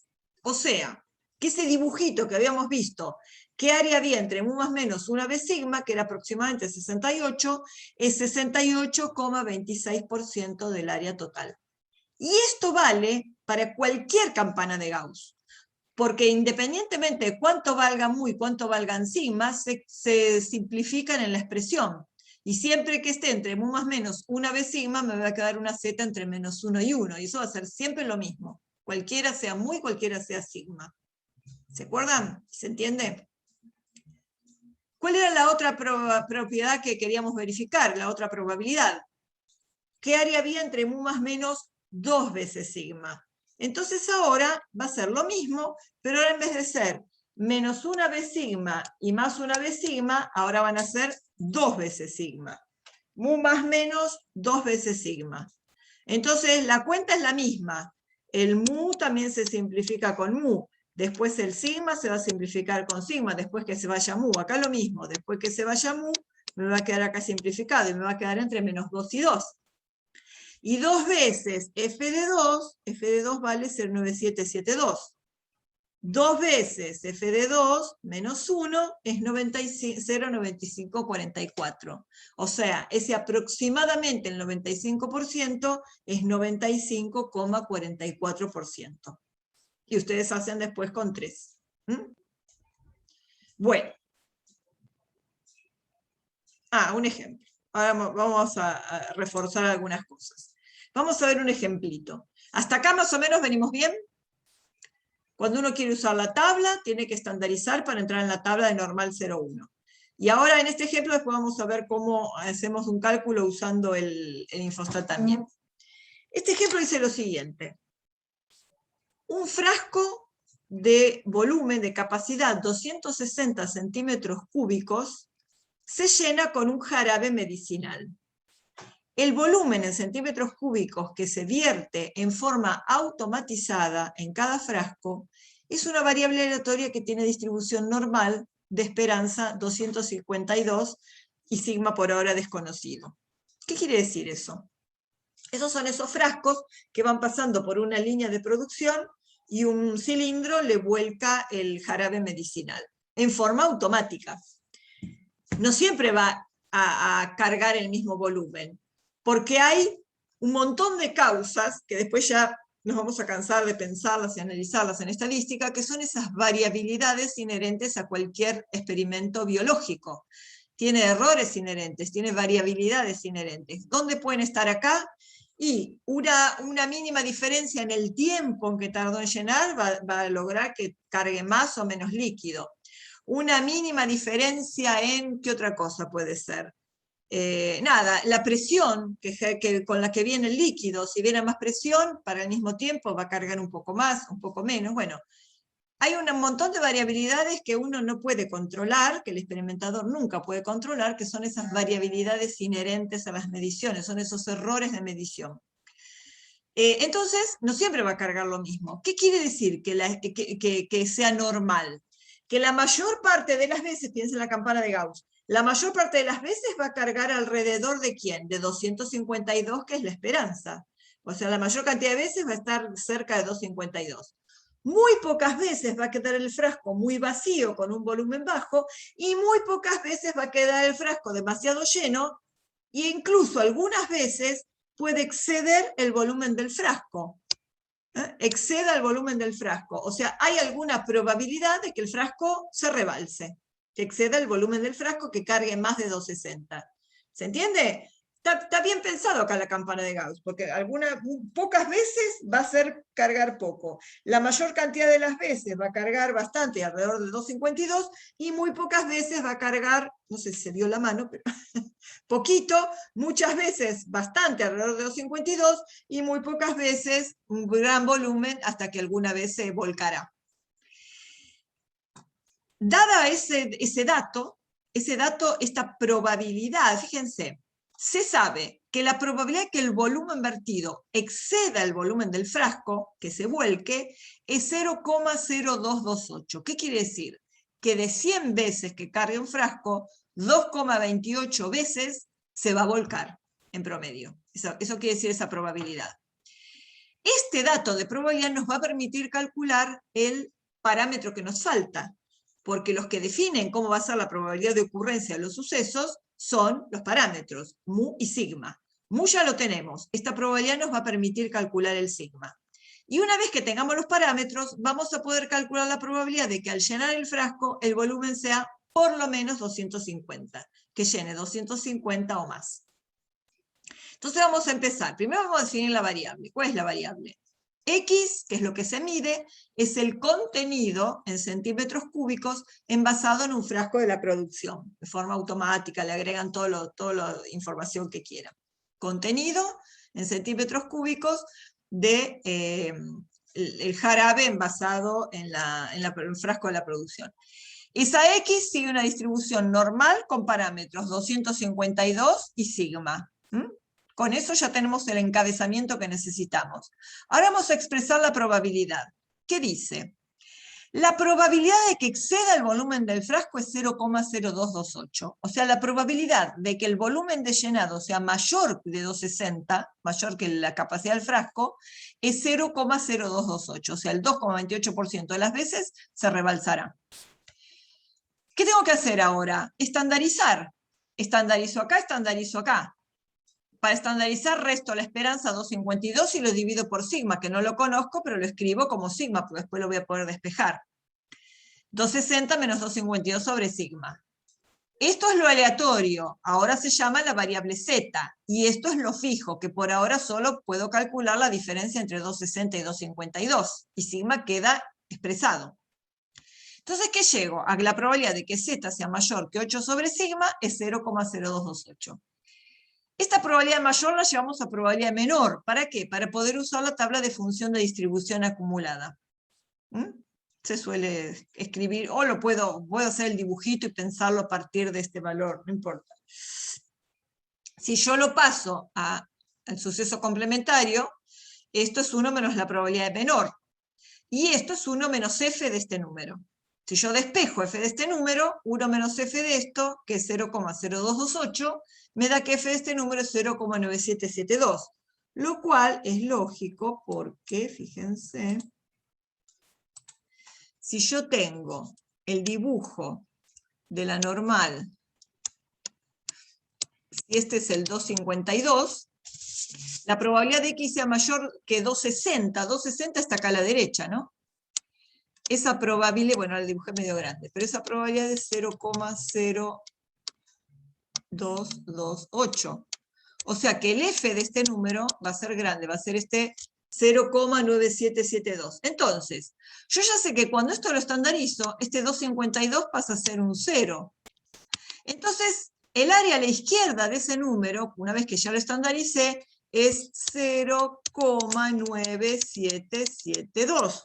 O sea, que ese dibujito que habíamos visto, ¿qué área había entre mu más menos una vez sigma, que era aproximadamente 68, es 68,26% del área total. Y esto vale para cualquier campana de Gauss. Porque independientemente de cuánto valga mu y cuánto valgan sigma, se simplifican en la expresión. Y siempre que esté entre mu más menos una vez sigma, me va a quedar una z entre menos 1 y 1. Y eso va a ser siempre lo mismo. Cualquiera sea mu y cualquiera sea sigma. ¿Se acuerdan? ¿Se entiende? ¿Cuál era la otra propiedad que queríamos verificar? La otra probabilidad. ¿Qué área había entre mu más menos 2 veces sigma? Entonces ahora va a ser lo mismo, pero ahora en vez de ser menos una vez sigma y más una vez sigma, ahora van a ser 2 veces sigma. Mu más menos 2 veces sigma. Entonces la cuenta es la misma. El mu también se simplifica con mu. Después el sigma se va a simplificar con sigma, después que se vaya mu. Acá lo mismo, después que se vaya mu, me va a quedar acá simplificado y me va a quedar entre menos 2 y 2. Y 2 veces f de 2 vale 0,9772. 2 veces f de 2 menos 1 es 0,9544. O sea, ese aproximadamente el 95% es 95,44%. Y ustedes hacen después con 3. Bueno. Un ejemplo. Ahora vamos a reforzar algunas cosas. Vamos a ver un ejemplito. ¿Hasta acá más o menos venimos bien? Cuando uno quiere usar la tabla, tiene que estandarizar para entrar en la tabla de normal 0,1. Y ahora en este ejemplo después vamos a ver cómo hacemos un cálculo usando el Infostat también. Este ejemplo dice lo siguiente. Un frasco de volumen, de capacidad 260 centímetros cúbicos, se llena con un jarabe medicinal. El volumen en centímetros cúbicos que se vierte en forma automatizada en cada frasco es una variable aleatoria que tiene distribución normal de esperanza 252 y sigma por ahora desconocido. ¿Qué quiere decir eso? Esos son esos frascos que van pasando por una línea de producción y un cilindro le vuelca el jarabe medicinal en forma automática. No siempre va a cargar el mismo volumen, porque hay un montón de causas, que después ya nos vamos a cansar de pensarlas y analizarlas en estadística, que son esas variabilidades inherentes a cualquier experimento biológico. Tiene errores inherentes, tiene variabilidades inherentes. ¿Dónde pueden estar acá? Y una mínima diferencia en el tiempo en que tardó en llenar va a lograr que cargue más o menos líquido. Una mínima diferencia en, ¿qué otra cosa puede ser? La presión con la que viene el líquido, si viene más presión, para el mismo tiempo va a cargar un poco más, un poco menos. Bueno, hay un montón de variabilidades que uno no puede controlar, que el experimentador nunca puede controlar, que son esas variabilidades inherentes a las mediciones, son esos errores de medición. Entonces, no siempre va a cargar lo mismo. ¿Qué quiere decir que sea normal? Que la mayor parte de las veces, piensa en la campana de Gauss, la mayor parte de las veces va a cargar alrededor de ¿quién? De 252, que es la esperanza. O sea, la mayor cantidad de veces va a estar cerca de 252. Muy pocas veces va a quedar el frasco muy vacío con un volumen bajo, y muy pocas veces va a quedar el frasco demasiado lleno, e incluso algunas veces puede exceder el volumen del frasco. Exceda el volumen del frasco. O sea, hay alguna probabilidad de que el frasco se rebalse, que exceda el volumen del frasco, que cargue más de 260. ¿Se entiende? Está bien pensado acá la campana de Gauss, porque pocas veces va a ser cargar poco. La mayor cantidad de las veces va a cargar bastante, alrededor de 252, y muy pocas veces va a cargar, no sé si se dio la mano, pero poquito, muchas veces bastante, alrededor de 252, y muy pocas veces un gran volumen, hasta que alguna vez se volcará. Dada ese dato, esta probabilidad, fíjense, se sabe que la probabilidad de que el volumen vertido exceda el volumen del frasco, que se vuelque, es 0,0228. ¿Qué quiere decir? Que de 100 veces que cargue un frasco, 2,28 veces se va a volcar en promedio. Eso quiere decir esa probabilidad. Este dato de probabilidad nos va a permitir calcular el parámetro que nos falta, porque los que definen cómo va a ser la probabilidad de ocurrencia de los sucesos son los parámetros, mu y sigma. Mu ya lo tenemos, esta probabilidad nos va a permitir calcular el sigma. Y una vez que tengamos los parámetros, vamos a poder calcular la probabilidad de que al llenar el frasco, el volumen sea por lo menos 250, que llene 250 o más. Entonces vamos a empezar. Primero vamos a definir la variable. ¿Cuál es la variable? X, que es lo que se mide, es el contenido en centímetros cúbicos envasado en un frasco de la producción. De forma automática, le agregan toda la información que quieran. Contenido en centímetros cúbicos de el jarabe envasado en el frasco de la producción. Esa X sigue una distribución normal con parámetros 252 y sigma. Con eso ya tenemos el encabezamiento que necesitamos. Ahora vamos a expresar la probabilidad. ¿Qué dice? La probabilidad de que exceda el volumen del frasco es 0,0228. O sea, la probabilidad de que el volumen de llenado sea mayor de 260, mayor que la capacidad del frasco, es 0,0228. O sea, el 2,28% de las veces se rebalsará. ¿Qué tengo que hacer ahora? Estandarizar. Estandarizo acá, estandarizo acá. Para estandarizar, resto la esperanza 252 y lo divido por sigma, que no lo conozco, pero lo escribo como sigma, porque después lo voy a poder despejar. 260 menos 252 sobre sigma. Esto es lo aleatorio, ahora se llama la variable z, y esto es lo fijo, que por ahora solo puedo calcular la diferencia entre 260 y 252, y sigma queda expresado. Entonces, ¿qué llego? A que la probabilidad de que z sea mayor que 8 sobre sigma es 0,0228. Esta probabilidad mayor la llevamos a probabilidad menor. ¿Para qué? Para poder usar la tabla de función de distribución acumulada. Se suele escribir, o puedo hacer el dibujito y pensarlo a partir de este valor, no importa. Si yo lo paso al suceso complementario, esto es 1 menos la probabilidad menor. Y esto es 1 menos f de este número. Si yo despejo f de este número, 1 menos f de esto, que es 0,0228, me da que f de este número es 0,9772. Lo cual es lógico porque, fíjense, si yo tengo el dibujo de la normal, si este es el 252, la probabilidad de x sea mayor que 260, 260 está acá a la derecha, ¿no? Esa probabilidad, bueno, la dibujé medio grande, pero esa probabilidad es 0,0228. O sea que el f de este número va a ser grande, va a ser este 0,9772. Entonces, yo ya sé que cuando esto lo estandarizo, este 252 pasa a ser un 0. Entonces, el área a la izquierda de ese número, una vez que ya lo estandaricé, es 0,9772.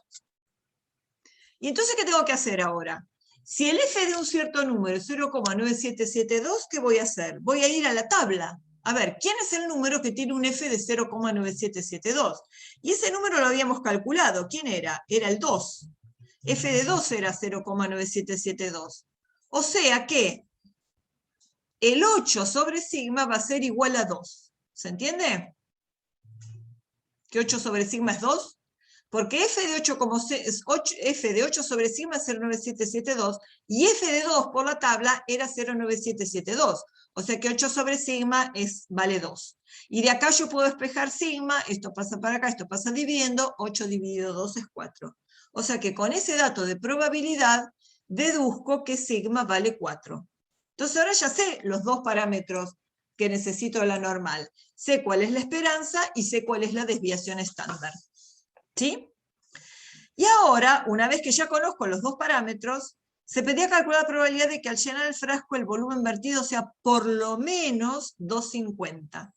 Y entonces, ¿qué tengo que hacer ahora? Si el f de un cierto número es 0,9772, ¿qué voy a hacer? Voy a ir a la tabla. A ver, ¿quién es el número que tiene un f de 0,9772? Y ese número lo habíamos calculado. ¿Quién era? Era el 2. F de 2 era 0,9772. O sea que el 8 sobre sigma va a ser igual a 2. ¿Se entiende? ¿Que 8 sobre sigma es 2? Porque f de 8 sobre sigma es 0,9772 y f de 2 por la tabla era 0,9772. O sea que 8 sobre sigma vale 2. Y de acá yo puedo despejar sigma, esto pasa para acá, esto pasa dividiendo, 8 dividido 2 es 4. O sea que con ese dato de probabilidad deduzco que sigma vale 4. Entonces ahora ya sé los dos parámetros que necesito de la normal. Sé cuál es la esperanza y sé cuál es la desviación estándar. ¿Sí? Y ahora, una vez que ya conozco los dos parámetros, se pedía calcular la probabilidad de que al llenar el frasco el volumen vertido sea por lo menos 250.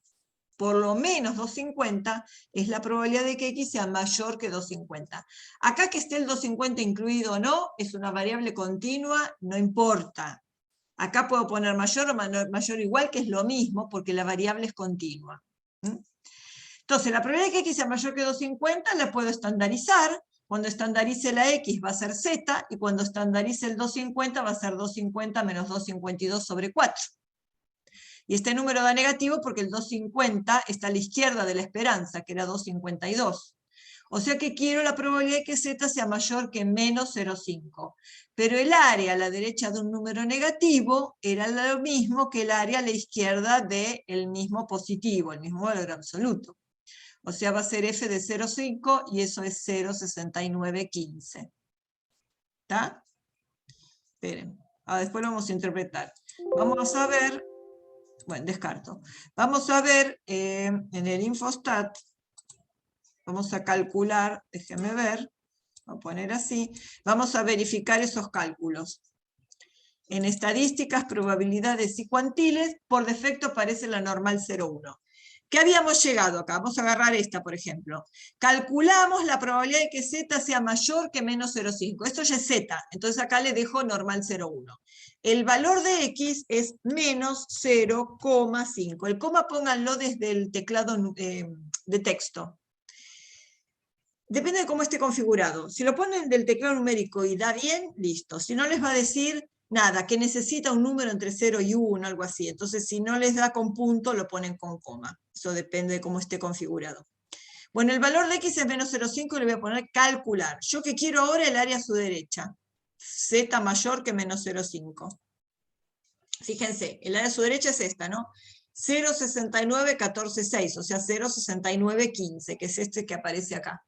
Por lo menos 250 es la probabilidad de que X sea mayor que 250. Acá que esté el 250 incluido o no, es una variable continua, no importa. Acá puedo poner mayor o mayor igual, que es lo mismo, porque la variable es continua. Entonces, la probabilidad de que X sea mayor que 250 la puedo estandarizar. Cuando estandarice la X va a ser Z, y cuando estandarice el 250 va a ser 250 menos 252 sobre 4. Y este número da negativo porque el 250 está a la izquierda de la esperanza, que era 252. O sea que quiero la probabilidad de que Z sea mayor que menos 0,5. Pero el área a la derecha de un número negativo era lo mismo que el área a la izquierda del mismo positivo, el mismo valor absoluto. O sea, va a ser f de 0,5 y eso es 0,6915. ¿Está? Esperen. Después lo vamos a interpretar. Vamos a ver, bueno, descarto. Vamos a ver en el Infostat, vamos a calcular, déjenme ver, voy a poner así, vamos a verificar esos cálculos. En estadísticas, probabilidades y cuantiles, por defecto aparece la normal 0,1. ¿Qué habíamos llegado acá? Vamos a agarrar esta, por ejemplo. Calculamos la probabilidad de que Z sea mayor que menos 0,5. Esto ya es Z, entonces acá le dejo normal 0,1. El valor de X es menos 0,5. El coma pónganlo desde el teclado de texto. Depende de cómo esté configurado. Si lo ponen del teclado numérico y da bien, listo. Si no les va a decir nada, que necesita un número entre 0 y 1, algo así. Entonces, si no les da con punto, lo ponen con coma. Eso depende de cómo esté configurado. Bueno, el valor de X es menos 0,5 y le voy a poner calcular. Yo que quiero ahora el área a su derecha. Z mayor que menos 0,5. Fíjense, el área a su derecha es esta, ¿no? 0,6914,6, o sea, 0,6915, que es este que aparece acá.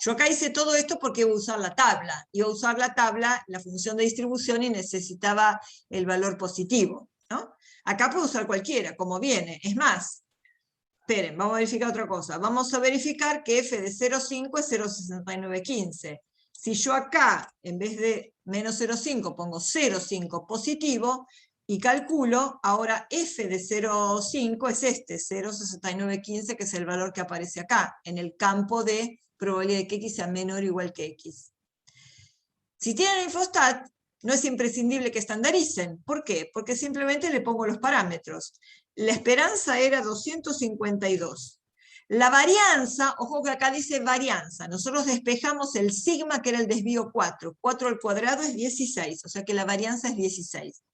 Yo acá hice todo esto porque iba a usar la tabla. Iba a usar la tabla, la función de distribución, y necesitaba el valor positivo, ¿no? Acá puedo usar cualquiera, como viene. Es más, esperen, vamos a verificar otra cosa. Vamos a verificar que f de 0,5 es 0,6915. Si yo acá, en vez de menos 0,5, pongo 0,5 positivo, y calculo, ahora f de 0,5 es este, 0,6915, que es el valor que aparece acá, en el campo de probabilidad de que X sea menor o igual que X. Si tienen Infostat, no es imprescindible que estandaricen. ¿Por qué? Porque simplemente le pongo los parámetros. La esperanza era 252. La varianza, ojo que acá dice varianza, nosotros despejamos el sigma, que era el desvío 4. 4 al cuadrado es 16, o sea que la varianza es 16.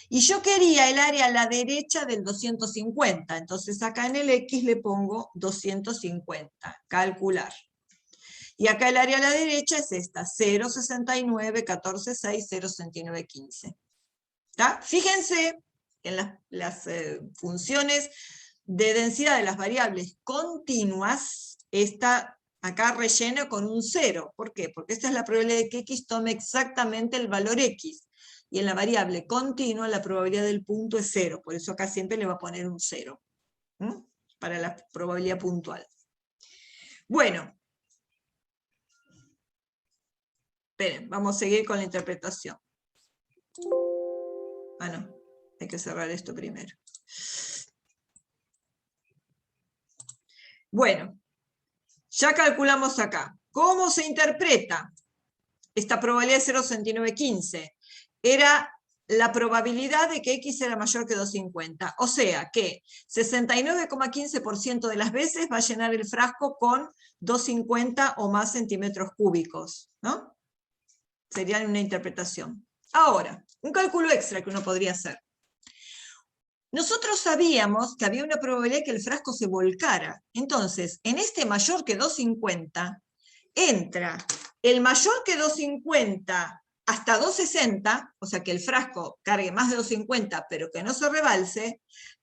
Y yo quería el área a la derecha del 250, entonces acá en el X le pongo 250, calcular. Y acá el área a la derecha es esta, 0,6914,6, 0,6915. ¿Está? Fíjense en las funciones de densidad de las variables continuas, está acá rellena con un 0. ¿Por qué? Porque esta es la probabilidad de que X tome exactamente el valor X. Y en la variable continua la probabilidad del punto es 0. Por eso acá siempre le va a poner un 0. Para la probabilidad puntual. Bueno. Esperen, vamos a seguir con la interpretación. No, hay que cerrar esto primero. Bueno, ya calculamos acá. ¿Cómo se interpreta esta probabilidad de 0,6915? Era la probabilidad de que X era mayor que 250. O sea que 69,15% de las veces va a llenar el frasco con 250 o más centímetros cúbicos, ¿no? Sería una interpretación. Ahora, un cálculo extra que uno podría hacer. Nosotros sabíamos que había una probabilidad de que el frasco se volcara. Entonces, en este mayor que 250, entra el mayor que 250 hasta 260, o sea que el frasco cargue más de 250, pero que no se rebalse,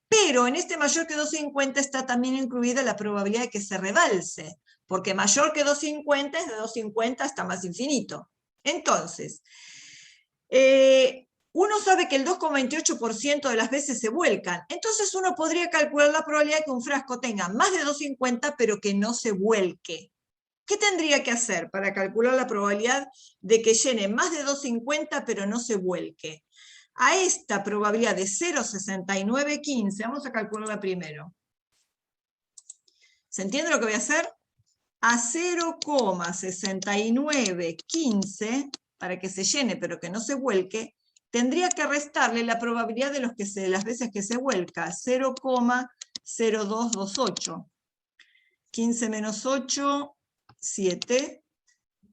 pero en este mayor que 250 está también incluida la probabilidad de que se rebalse, porque mayor que 250 es de 250 hasta más infinito. Entonces, uno sabe que el 2,28% de las veces se vuelcan, entonces uno podría calcular la probabilidad de que un frasco tenga más de 250, pero que no se vuelque. ¿Qué tendría que hacer para calcular la probabilidad de que llene más de 250 pero no se vuelque? A esta probabilidad de 0,6915, vamos a calcularla primero. ¿Se entiende lo que voy a hacer? A 0,6915, para que se llene pero que no se vuelque, tendría que restarle la probabilidad de las veces que se vuelca, 0,0228. 15 menos 8... 7,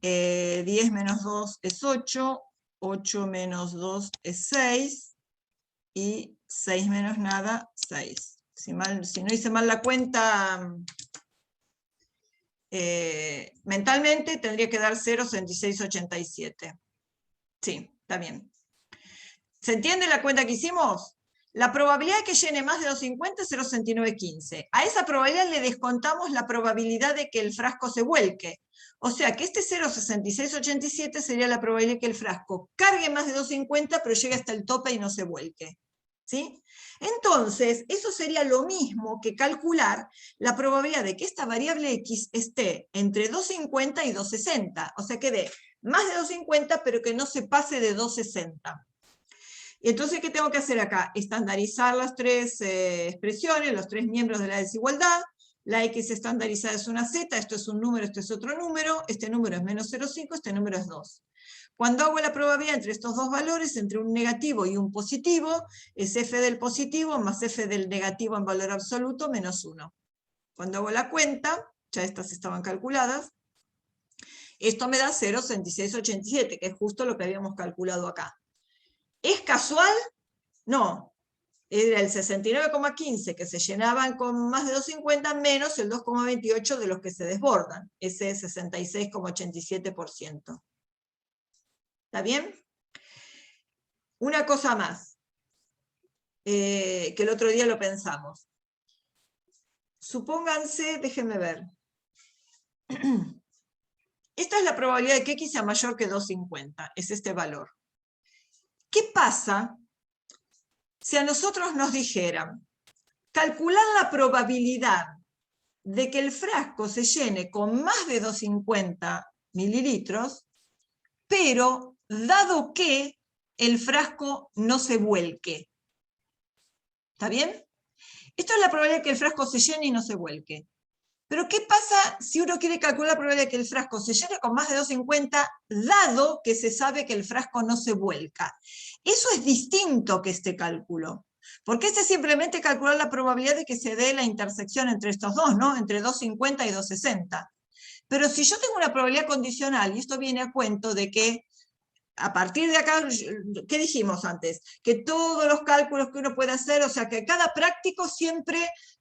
10 menos 2 es 8, 8 menos 2 es 6, y 6 menos nada, 6. Si no hice mal la cuenta, mentalmente tendría que dar 0,6687. Sí, está bien. ¿Se entiende la cuenta que hicimos? La probabilidad de que llene más de 250 es 0,6915. A esa probabilidad le descontamos la probabilidad de que el frasco se vuelque. O sea que este 0,6687 sería la probabilidad de que el frasco cargue más de 250, pero llegue hasta el tope y no se vuelque. ¿Sí? Entonces, eso sería lo mismo que calcular la probabilidad de que esta variable X esté entre 250 y 260. O sea que dé más de 250, pero que no se pase de 260. Y entonces, ¿qué tengo que hacer acá? Estandarizar las tres expresiones, los tres miembros de la desigualdad. La X estandarizada es una Z, esto es un número, esto es otro número, este número es menos 0,5, este número es 2. Cuando hago la probabilidad entre estos dos valores, entre un negativo y un positivo, es f del positivo más f del negativo en valor absoluto menos 1. Cuando hago la cuenta, ya estas estaban calculadas, esto me da 0,6687, que es justo lo que habíamos calculado acá. ¿Es casual? No. Era el 69,15 que se llenaban con más de 250 menos el 2,28 de los que se desbordan. Ese es 66,87%. ¿Está bien? Una cosa más, que el otro día lo pensamos. Supónganse, déjenme ver. Esta es la probabilidad de que X sea mayor que 250. Es este valor. ¿Qué pasa si a nosotros nos dijeran, calcular la probabilidad de que el frasco se llene con más de 250 mililitros, pero dado que el frasco no se vuelque? ¿Está bien? Esto es la probabilidad de que el frasco se llene y no se vuelque. Pero ¿qué pasa si uno quiere calcular la probabilidad de que el frasco se llene con más de 250, dado que se sabe que el frasco no se vuelca? Eso es distinto que este cálculo. Porque este es simplemente calcular la probabilidad de que se dé la intersección entre estos dos, ¿no? Entre 250 y 260. Pero si yo tengo una probabilidad condicional, y esto viene a cuento de que a partir de acá, ¿qué dijimos antes? Que todos los cálculos que uno puede hacer, o sea que cada práctico siempre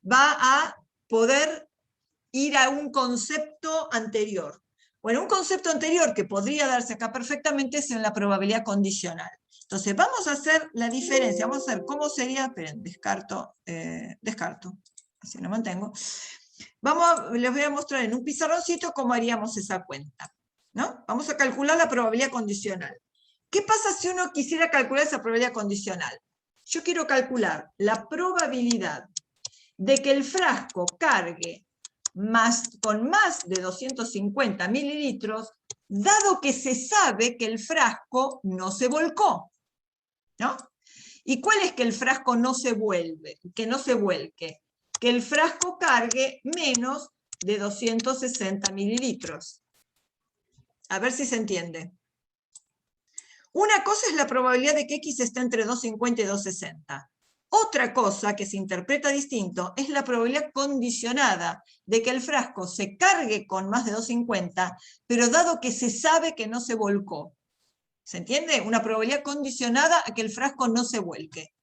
va a poder ir a un concepto anterior. Bueno, un concepto anterior que podría darse acá perfectamente es en la probabilidad condicional. Entonces vamos a hacer la diferencia, vamos a ver cómo sería, esperen, descarto, así lo mantengo. Les voy a mostrar en un pizarroncito cómo haríamos esa cuenta, ¿no? Vamos a calcular la probabilidad condicional. ¿Qué pasa si uno quisiera calcular esa probabilidad condicional? Yo quiero calcular la probabilidad de que el frasco cargue con más de 250 mililitros, dado que se sabe que el frasco no se volcó, ¿no? ¿Y cuál es que el frasco no se vuelque? Que el frasco cargue menos de 260 mililitros. A ver si se entiende. Una cosa es la probabilidad de que X esté entre 2,50 y 2,60. Otra cosa que se interpreta distinto es la probabilidad condicionada de que el frasco se cargue con más de 2,50, pero dado que se sabe que no se volcó. ¿Se entiende? Una probabilidad condicionada a que el frasco no se vuelque.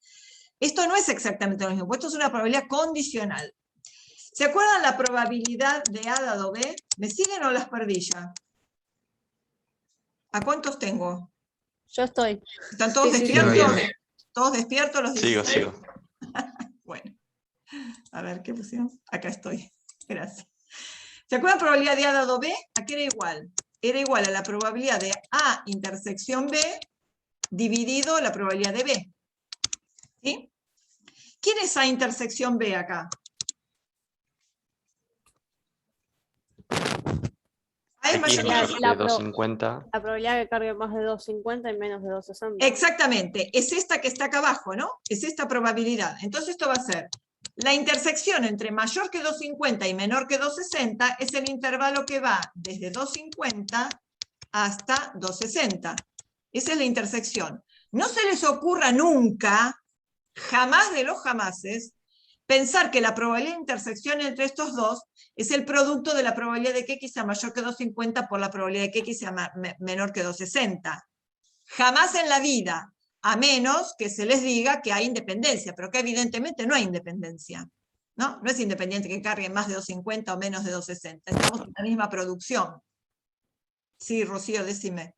Esto no es exactamente lo mismo, esto es una probabilidad condicional. ¿Se acuerdan la probabilidad de A dado B? ¿Me siguen o las perdí ya? ¿A cuántos tengo? Yo estoy. ¿Están todos Sí, sí, sí. despiertos? Bien. ¿Todos despiertos los 16? Sigo. Bueno, a ver, ¿qué pusimos? Acá estoy. Gracias. ¿Se acuerdan la probabilidad de A dado B? ¿A qué era igual? Era igual a la probabilidad de A intersección B dividido la probabilidad de B. ¿Sí? ¿Quién es A intersección B acá? A es X mayor que mayor B. que La 250. La probabilidad de que cargue más de 250 y menos de 260. Exactamente, es esta que está acá abajo, ¿no? Es esta probabilidad. Entonces esto va a ser, la intersección entre mayor que 250 y menor que 260 es el intervalo que va desde 250 hasta 260. Esa es la intersección. No se les ocurra nunca, jamás de los jamases, pensar que la probabilidad de intersección entre estos dos es el producto de la probabilidad de que X sea mayor que 250 por la probabilidad de que X sea menor que 260. Jamás en la vida, a menos que se les diga que hay independencia, pero que evidentemente no hay independencia. ¿No? No es independiente que cargue más de 250 o menos de 260. Estamos en la misma producción. Sí, Rocío, decime.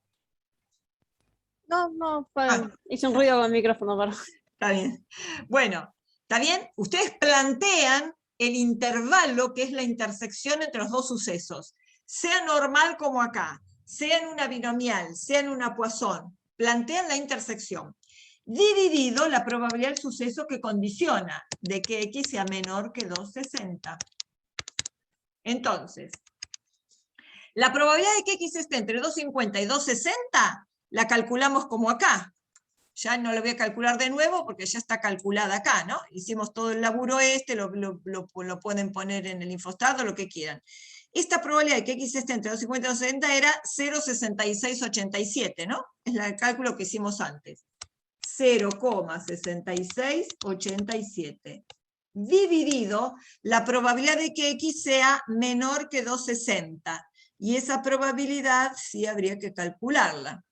No, Ah. hice un ruido con el micrófono, pero. Está bien. Bueno, ¿está bien? Ustedes plantean el intervalo que es la intersección entre los dos sucesos. Sea normal como acá, sea en una binomial, sea en una Poisson. Plantean la intersección. Dividido la probabilidad del suceso que condiciona de que X sea menor que 260. Entonces, la probabilidad de que X esté entre 250 y 260 la calculamos como acá. Ya no lo voy a calcular de nuevo porque ya está calculada acá, ¿no? Hicimos todo el laburo lo pueden poner en el infostado, lo que quieran. Esta probabilidad de que X esté entre 250 y 260 era 0,6687, ¿no? Es el cálculo que hicimos antes. 0,6687. Dividido la probabilidad de que X sea menor que 260. Y esa probabilidad sí habría que calcularla.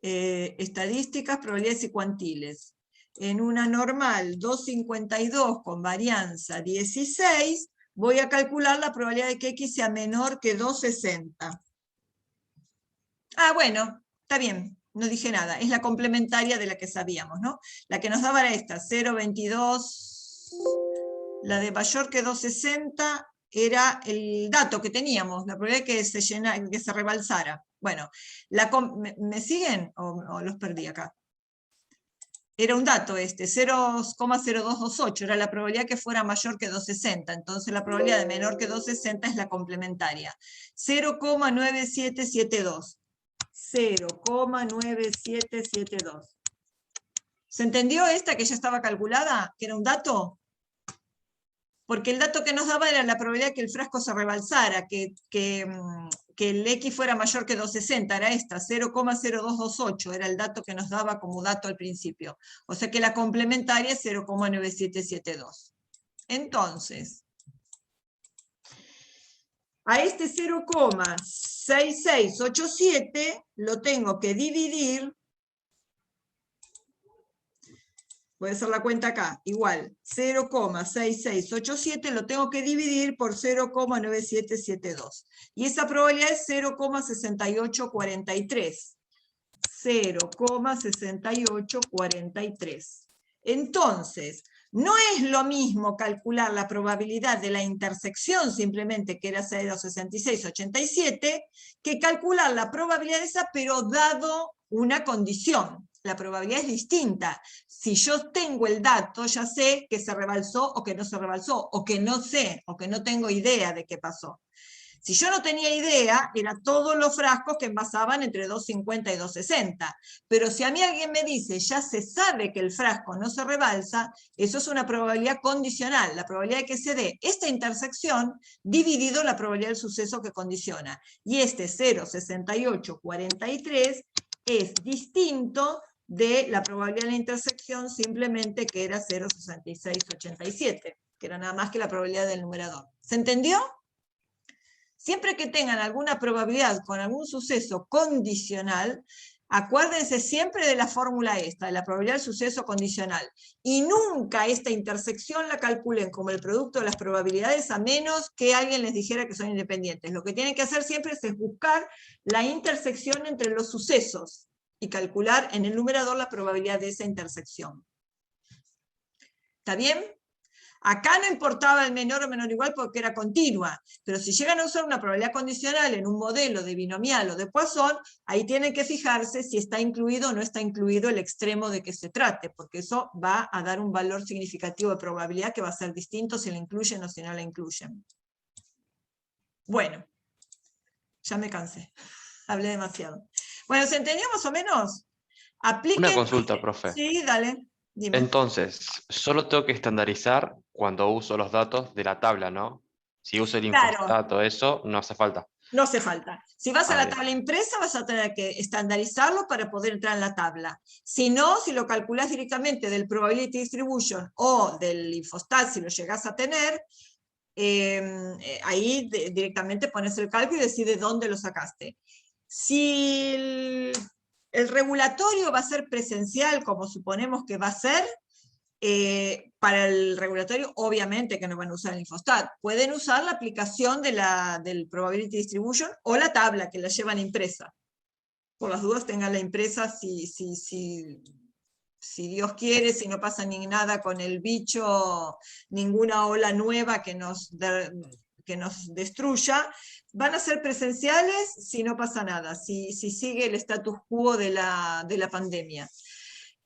Estadísticas, probabilidades y cuantiles. En una normal 252 con varianza 16, voy a calcular la probabilidad de que X sea menor que 260. Ah, bueno, está bien, no dije nada. Es la complementaria de la que sabíamos, ¿no? La que nos daba era esta, 0,22. La de mayor que 260 era el dato que teníamos, la probabilidad de que se rebalsara. Bueno, ¿me siguen o los perdí acá? Era un dato este, 0,0228, era la probabilidad que fuera mayor que 260, entonces la probabilidad de menor que 260 es la complementaria. 0,9772. 0,9772. ¿Se entendió esta que ya estaba calculada? ¿Que era un dato? Porque el dato que nos daba era la probabilidad que el frasco se rebalsara, que el X fuera mayor que 260, era esta, 0,0228, era el dato que nos daba como dato al principio. O sea que la complementaria es 0,9772. Entonces, a este 0,6687 lo tengo que dividir. Voy a hacer la cuenta acá, igual, 0,6687 lo tengo que dividir por 0,9772. Y esa probabilidad es 0,6843. 0,6843. Entonces, no es lo mismo calcular la probabilidad de la intersección, simplemente que era 0,6687, que calcular la probabilidad de esa, pero dado una condición. La probabilidad es distinta. Si yo tengo el dato, ya sé que se rebalsó o que no se rebalsó, o que no sé, o que no tengo idea de qué pasó. Si yo no tenía idea, eran todos los frascos que envasaban entre 250 y 260. Pero si a mí alguien me dice, ya se sabe que el frasco no se rebalsa, eso es una probabilidad condicional, la probabilidad de que se dé esta intersección dividido la probabilidad del suceso que condiciona. Y este 0,6843 es distinto de la probabilidad de la intersección simplemente que era 0,6687, que era nada más que la probabilidad del numerador. ¿Se entendió? Siempre que tengan alguna probabilidad con algún suceso condicional, acuérdense siempre de la fórmula esta, de la probabilidad del suceso condicional. Y nunca esta intersección la calculen como el producto de las probabilidades a menos que alguien les dijera que son independientes. Lo que tienen que hacer siempre es buscar la intersección entre los sucesos y calcular en el numerador la probabilidad de esa intersección. ¿Está bien? Acá no importaba el menor o menor igual porque era continua, pero si llegan a usar una probabilidad condicional en un modelo de binomial o de Poisson, ahí tienen que fijarse si está incluido o no está incluido el extremo de que se trate, porque eso va a dar un valor significativo de probabilidad que va a ser distinto si la incluyen o si no la incluyen. Bueno, ya me cansé, hablé demasiado. Bueno, ¿se entendió más o menos? Apliquen... Una consulta, profe. Sí, dale, dime. Entonces, solo tengo que estandarizar cuando uso los datos de la tabla, ¿no? Si uso el Claro. Infostat o eso, no hace falta. No hace falta. Si vas a la bien. tabla impresa, vas a tener que estandarizarlo para poder entrar en la tabla. Si no, si lo calculás directamente del Probability Distribution o del Infostat, si lo llegás a tener, ahí directamente pones el cálculo y decides dónde lo sacaste. Si el regulatorio va a ser presencial, como suponemos que va a ser, para el regulatorio obviamente que no van a usar el Infostat, pueden usar la aplicación del Probability Distribution o la tabla que la llevan impresa. Por las dudas tengan la impresa si Dios quiere, si no pasa ni nada con el bicho, ninguna ola nueva que nos destruya, van a ser presenciales si no pasa nada, si sigue el status quo de la pandemia.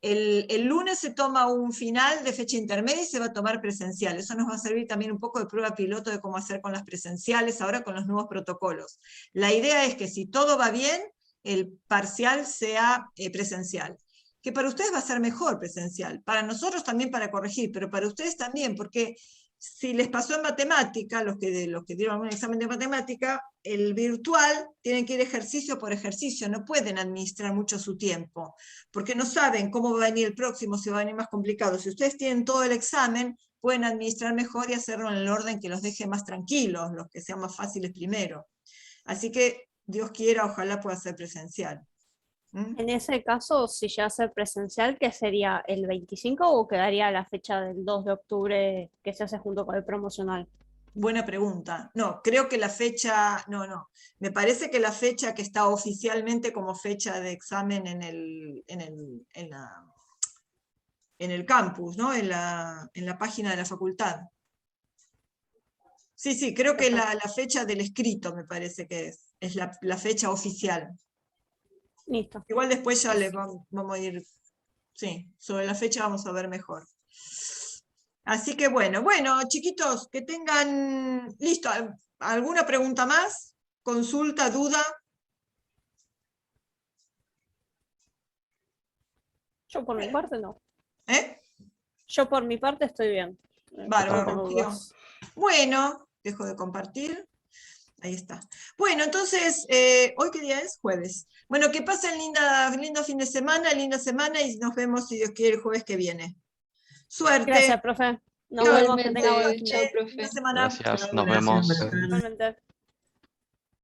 El lunes se toma un final de fecha intermedia y se va a tomar presencial. Eso nos va a servir también un poco de prueba piloto de cómo hacer con las presenciales ahora con los nuevos protocolos. La idea es que si todo va bien, el parcial sea presencial. Que para ustedes va a ser mejor presencial, para nosotros también para corregir, pero para ustedes también, porque si les pasó en matemática, los que dieron un examen de matemática, el virtual tienen que ir ejercicio por ejercicio, no pueden administrar mucho su tiempo, porque no saben cómo va a venir el próximo, si va a venir más complicado. Si ustedes tienen todo el examen, pueden administrar mejor y hacerlo en el orden que los deje más tranquilos, los que sean más fáciles primero. Así que, Dios quiera, ojalá pueda ser presencial. En ese caso, si llega a ser presencial, ¿qué sería? ¿El 25 o quedaría la fecha del 2 de octubre que se hace junto con el promocional? Buena pregunta. No, creo que la fecha, no. Me parece que la fecha que está oficialmente como fecha de examen en el campus, ¿no? En la página de la facultad. Sí, creo que la fecha del escrito me parece que es la fecha oficial. Listo. Igual después ya les vamos a ir, sí, sobre la fecha vamos a ver mejor. Así que bueno, chiquitos, que tengan, listo, ¿alguna pregunta más? ¿Consulta, duda? Yo por mi parte no. ¿Eh? Yo por mi parte estoy bien. Bárbaro, No tengo Rocío. dudas. Bueno, dejo de compartir. Ahí está. Bueno, entonces, ¿hoy qué día es? Jueves. Bueno, que pasen lindo fin de semana, linda semana, y nos vemos, si Dios quiere, el jueves que viene. Suerte. Gracias, profe. Nos Chao, vemos. Que tenga buen Igualmente, fin chao, de profe. Linda semana. Gracias, Chao, nos gracias, vemos. buenas tardes. Igualmente.